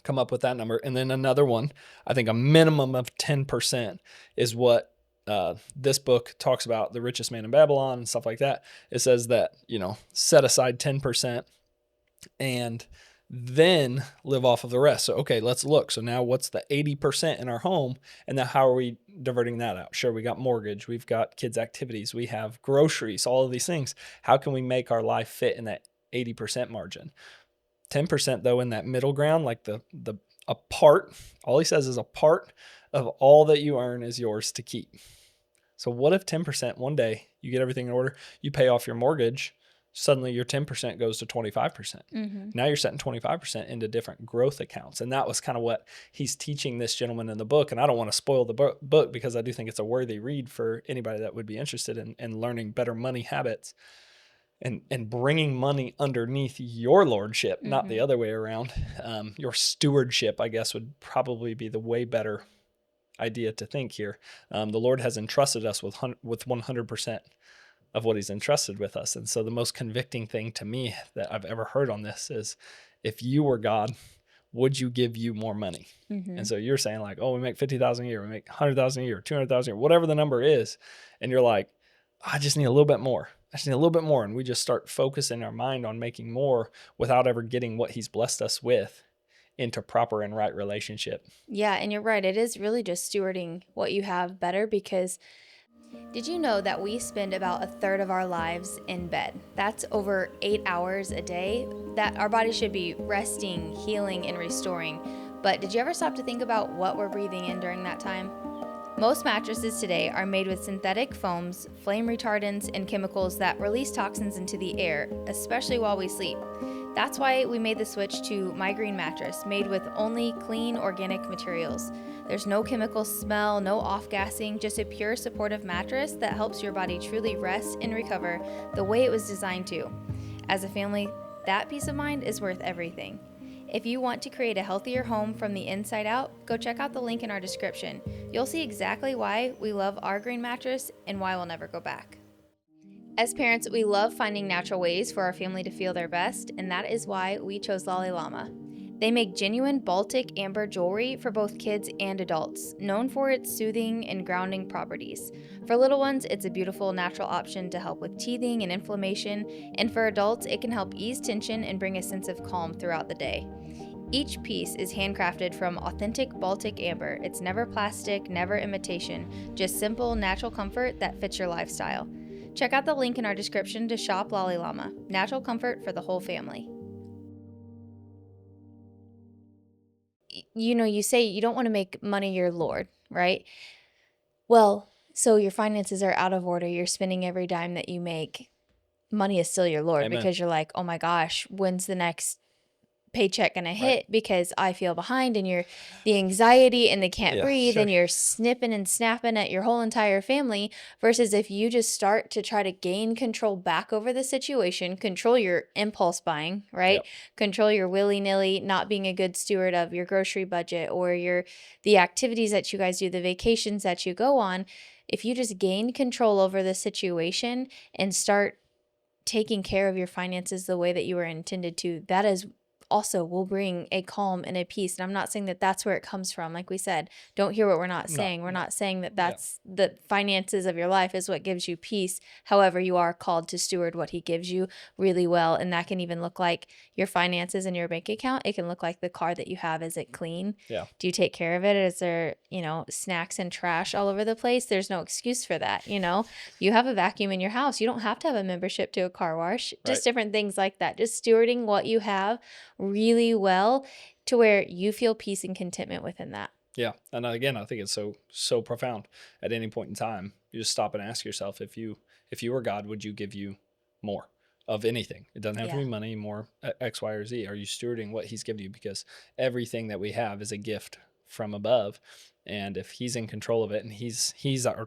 Come up with that number. And then another one, I think a minimum of 10% is what this book talks about, the richest man in Babylon and stuff like that. It says that, you know, set aside 10% and then live off of the rest. So, okay, let's look. So now what's the 80% in our home? And then how are we diverting that out? Sure, we got mortgage, we've got kids' activities, we have groceries, all of these things. How can we make our life fit in that 80% margin? 10% though, in that middle ground, like a part, all he says is a part of all that you earn is yours to keep. So what if 10% one day you get everything in order, you pay off your mortgage, suddenly your 10% goes to 25%. Now you're setting 25% into different growth accounts. And that was kind of what he's teaching this gentleman in the book. And I don't want to spoil the book because I do think it's a worthy read for anybody that would be interested in learning better money habits and bringing money underneath your lordship, not the other way around. Your stewardship, I guess, would probably be the way better idea to think here. The Lord has entrusted us with 100% of what he's entrusted with us. And so the most convicting thing to me that I've ever heard on this is, if you were God, would you give you more money? Mm-hmm. And so you're saying like, oh, we make 50,000 a year, we make 100,000 a year, 200,000 a year, whatever the number is. And you're like, I just need a little bit more. I just need a little bit more. And we just start focusing our mind on making more without ever getting what he's blessed us with into proper and right relationship. Yeah, and you're right. It is really just stewarding what you have better, because did you know that we spend about a third of our lives in bed? That's over 8 hours a day that our body should be resting, healing, and restoring. But did you ever stop to think about what we're breathing in during that time? Most mattresses today are made with synthetic foams, flame retardants, and chemicals that release toxins into the air, especially while we sleep. That's why we made the switch to My Green Mattress, made with only clean organic materials. There's no chemical smell, no off-gassing, just a pure supportive mattress that helps your body truly rest and recover the way it was designed to. As a family, that peace of mind is worth everything. If you want to create a healthier home from the inside out, go check out the link in our description. You'll see exactly why we love our green mattress and why we'll never go back. As parents, we love finding natural ways for our family to feel their best, and that is why we chose Llama. They make genuine Baltic amber jewelry for both kids and adults, known for its soothing and grounding properties. For little ones, it's a beautiful natural option to help with teething and inflammation, and for adults, it can help ease tension and bring a sense of calm throughout the day. Each piece is handcrafted from authentic Baltic amber. It's never plastic, never imitation, just simple, natural comfort that fits your lifestyle. Check out the link in our description to shop Llama, natural comfort for the whole family. You know, you say you don't want to make money your Lord, right? Well, so your finances are out of order. You're spending every dime that you make. Money is still your Lord. Amen. Because you're like, oh my gosh, when's the next paycheck gonna hit? Right. Because I feel behind, and you're the anxiety and they can't Yeah, breathe, sure. and you're snipping and snapping at your whole entire family. Versus if you just start to try to gain control back over the situation, control your impulse buying, right? Yep. Control your willy-nilly not being a good steward of your grocery budget, or the activities that you guys do, the vacations that you go on. If you just gain control over the situation and start taking care of your finances the way that you were intended to, that is also will bring a calm and a peace. And I'm not saying that that's where it comes from. Like we said, don't hear what we're not saying. We're not saying that that's the finances of your life is what gives you peace. However, you are called to steward what he gives you really well. And that can even look like your finances in your bank account. It can look like the car that you have. Is it clean? Yeah. Do you take care of it? Is there, snacks and trash all over the place? There's no excuse for that. You have a vacuum in your house. You don't have to have a membership to a car wash. Just Right. different things like that. Just stewarding what you have really well to where you feel peace and contentment within that. Yeah. And again, I think it's so profound. At any point in time, you just stop and ask yourself, if you were God, would you give you more of anything? It doesn't have to be money, more X, Y, or Z. Are you stewarding what he's given you? Because everything that we have is a gift from above. And if he's in control of it, and he's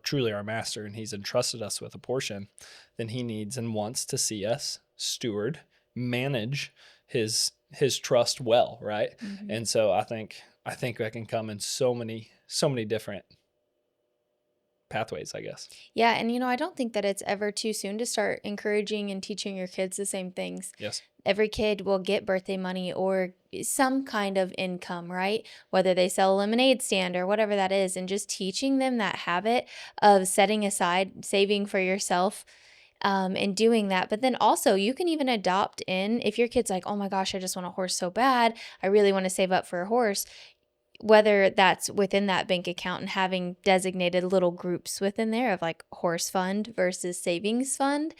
truly our master, and he's entrusted us with a portion, then he needs and wants to see us steward, manage his trust well, right? Mm-hmm. And so I think that can come in so many different pathways, I guess. Yeah, and I don't think that it's ever too soon to start encouraging and teaching your kids the same things. Yes. Every kid will get birthday money or some kind of income, right? Whether they sell a lemonade stand or whatever that is, and just teaching them that habit of setting aside, saving for yourself, and doing that. But then also you can even adopt in, if your kid's like, oh my gosh, I just want a horse so bad, I really want to save up for a horse, whether that's within that bank account and having designated little groups within there of like horse fund versus savings fund.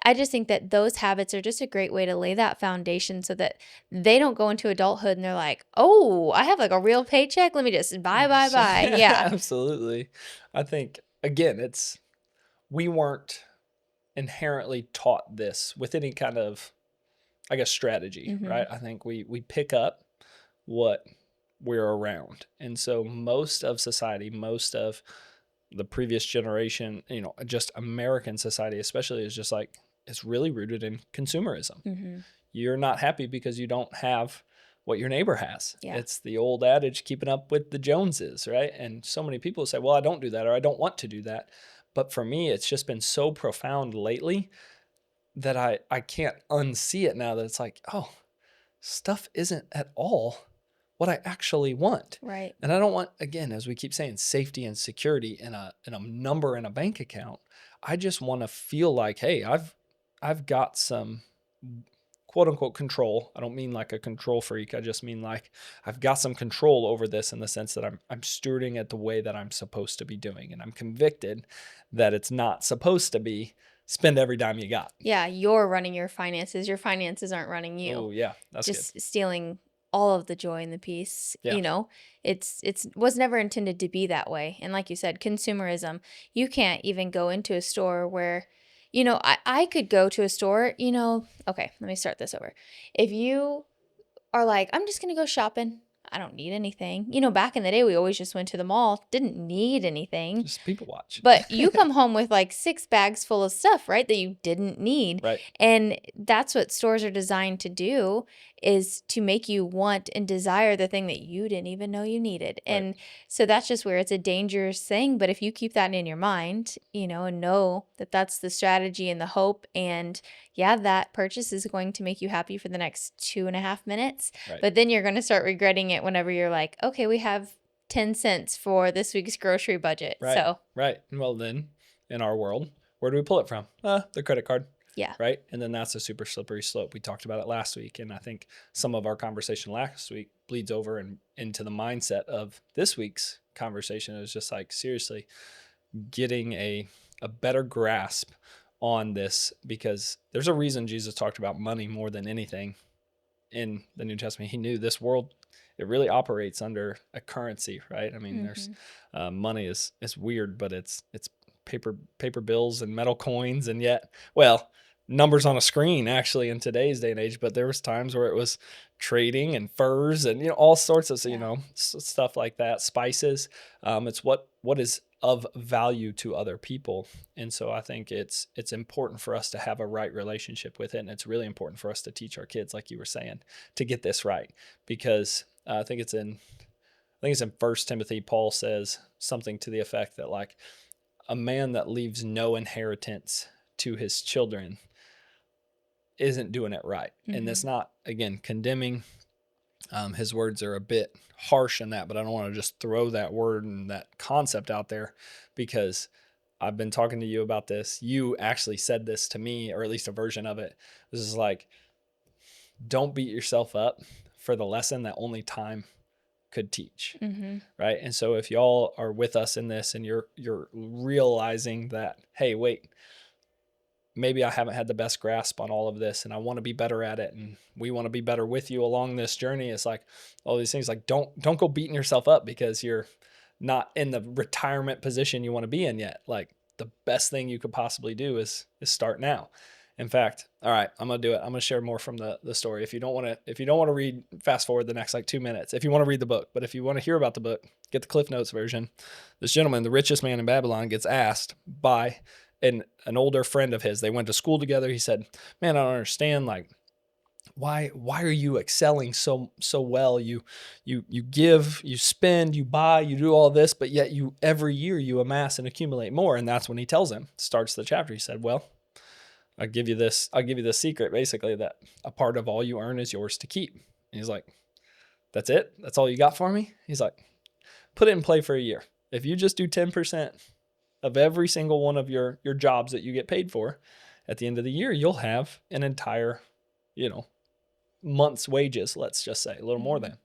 I just think that those habits are just a great way to lay that foundation so that they don't go into adulthood and they're like, oh, I have like a real paycheck. Let me just buy. Yeah. Absolutely. I think, again, we weren't inherently taught this with any kind of, I guess, strategy, Mm-hmm. right? I think we pick up what we're around. And so most of society, most of the previous generation, just American society especially, is just like, it's really rooted in consumerism. Mm-hmm. You're not happy because you don't have what your neighbor has. Yeah. It's the old adage, keeping up with the Joneses, right? And so many people say, well, I don't do that, or I don't want to do that. But for me, it's just been so profound lately that I can't unsee it now, that it's like, oh, stuff isn't at all what I actually want. Right. And I don't want, again, as we keep saying, safety and security in a number in a bank account. I just want to feel like, hey, I've got some quote unquote control. I don't mean like a control freak. I just mean like I've got some control over this in the sense that I'm stewarding it the way that I'm supposed to be doing. And I'm convicted that it's not supposed to be spend every dime you got. Yeah, you're running your finances. Your finances aren't running you. Oh yeah, that's just good. stealing all of the joy and the peace. Yeah. You know, it's was never intended to be that way. And like you said, consumerism, you can't even go into a store where, you know, I could go to a store, you know, okay, let me start this over. If you are like, I'm just going to go shopping, I don't need anything. You know, back in the day, we always just went to the mall, didn't need anything. Just people watch. But you come home with like 6 bags full of stuff, right, that you didn't need. Right. And that's what stores are designed to do, is to make you want and desire the thing that you didn't even know you needed. Right. And so that's just where it's a dangerous thing. But if you keep that in your mind, you know, and know that that's the strategy and the hope, and yeah, that purchase is going to make you happy for the next 2.5 minutes. Right. But then you're going to start regretting it whenever you're like, okay, we have 10 cents for this week's grocery budget. Right. So, Right. Well, then in our world, where do we pull it from? The credit card. yeah. Right. And then that's a super slippery slope. We talked about it last week. And I think some of our conversation last week bleeds over and into the mindset of this week's conversation. It was just like, seriously, getting a better grasp on this, because there's a reason Jesus talked about money more than anything in the New Testament. He knew this world, it really operates under a currency, right? I mean, there's money is weird, but it's paper bills and metal coins, and yet, well, numbers on a screen actually in today's day and age. But there was times where it was trading and furs and, you know, all sorts of, you know, stuff like that, spices. It's what is of value to other people. And so I think it's important for us to have a right relationship with it. And it's really important for us to teach our kids, like you were saying, to get this right. Because I think it's in 1 Timothy, Paul says something to the effect that, like, a man that leaves no inheritance to his children isn't doing it right. And that's not, again, condemning. His words are a bit harsh in that, but I don't want to just throw that word and that concept out there, because I've been talking to you about this. You actually said this to me, or at least a version of it. This is like, don't beat yourself up for the lesson that only time could teach. Right. And so if y'all are with us in this and you're realizing that, hey, wait, maybe I haven't had the best grasp on all of this and I want to be better at it, and we want to be better with you along this journey. It's like all these things, like don't go beating yourself up because you're not in the retirement position you want to be in yet. Like, the best thing you could possibly do is start now. In fact, all right, I'm going to do it. I'm going to share more from the story. If you don't want to read, fast forward the next like 2 minutes, if you want to read the book. But if you want to hear about the book, get the Cliff Notes version. This gentleman, the richest man in Babylon, gets asked by an older friend of his. They went to school together. He said, man, I don't understand. Like, why are you excelling so well? You give, you spend, you buy, you do all this, but yet every year you amass and accumulate more. And that's when he tells him, starts the chapter. He said, well, I'll give you this secret, basically, that a part of all you earn is yours to keep. And he's like, that's it? That's all you got for me? He's like, put it in play for a year. If you just do 10% of every single one of your jobs that you get paid for, at the end of the year, you'll have an entire, month's wages, let's just say, a little more than.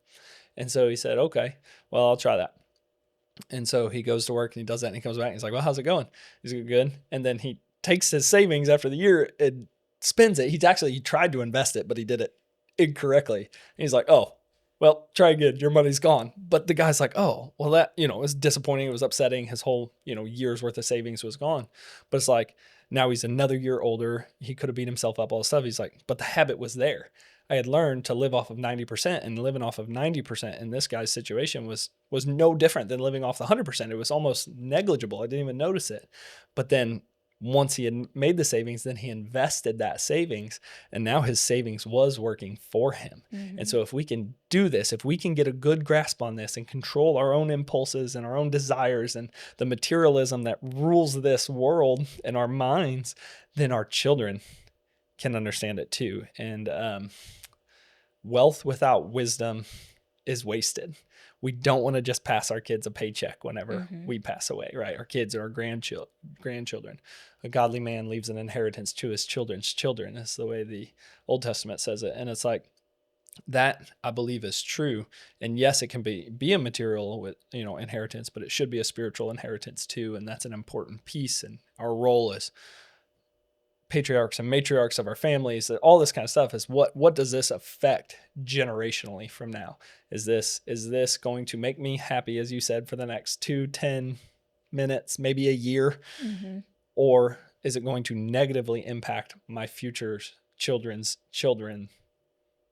And so he said, okay, well, I'll try that. And so he goes to work and he does that, and he comes back and he's like, well, how's it going? He's like, good. And then he takes his savings after the year and spends it. He tried to invest it, but he did it incorrectly. And he's like, oh, well, try again. Your money's gone. But the guy's like, oh, well, that, it was disappointing. It was upsetting. His whole, year's worth of savings was gone. But it's like, now he's another year older. He could have beat himself up, all this stuff. He's like, but the habit was there. I had learned to live off of 90%, and living off of 90% in this guy's situation was no different than living off the 100%. It was almost negligible. I didn't even notice it. But then once he had made the savings, then he invested that savings, and now his savings was working for him. And so if we can do this, if we can get a good grasp on this and control our own impulses and our own desires and the materialism that rules this world in our minds, then our children can understand it too. And wealth without wisdom is wasted. We don't want to just pass our kids a paycheck whenever Mhm. we pass away, right? Our kids or our grandchildren. A godly man leaves an inheritance to his children's children. That's the way the Old Testament says it. And it's like, that I believe is true. And yes, it can be a material with, inheritance, but it should be a spiritual inheritance too. And that's an important piece. And our role as patriarchs and matriarchs of our families, that all this kind of stuff is what does this affect generationally from now? Is this going to make me happy, as you said, for the next 10 minutes, maybe a year? Mm-hmm. Or is it going to negatively impact my future children's children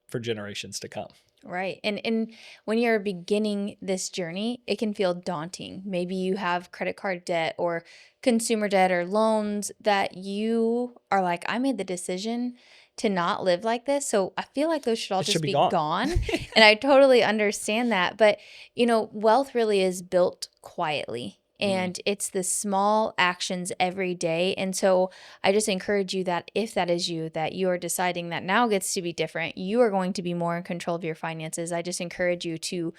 for generations to come? Right. And when you're beginning this journey, it can feel daunting. Maybe you have credit card debt or consumer debt or loans that you are like, I made the decision to not live like this. So I feel like those should all It just should be be gone. gone. And I totally understand that. But, wealth really is built quietly. And it's the small actions every day. And so I just encourage you that if that is you, that you are deciding that now gets to be different, you are going to be more in control of your finances. I just encourage you to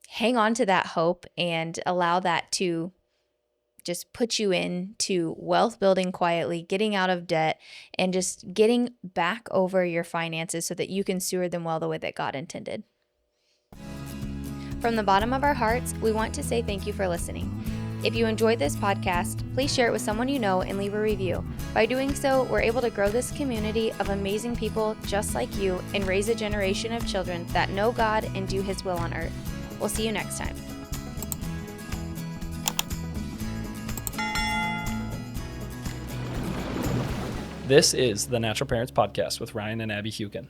hang on to that hope and allow that to just put you into wealth building quietly, getting out of debt, and just getting back over your finances so that you can steward them well the way that God intended. From the bottom of our hearts, we want to say thank you for listening. If you enjoyed this podcast, please share it with someone you know and leave a review. By doing so, we're able to grow this community of amazing people just like you and raise a generation of children that know God and do His will on earth. We'll see you next time. This is the Natural Parents Podcast with Ryan and Abby Hukin.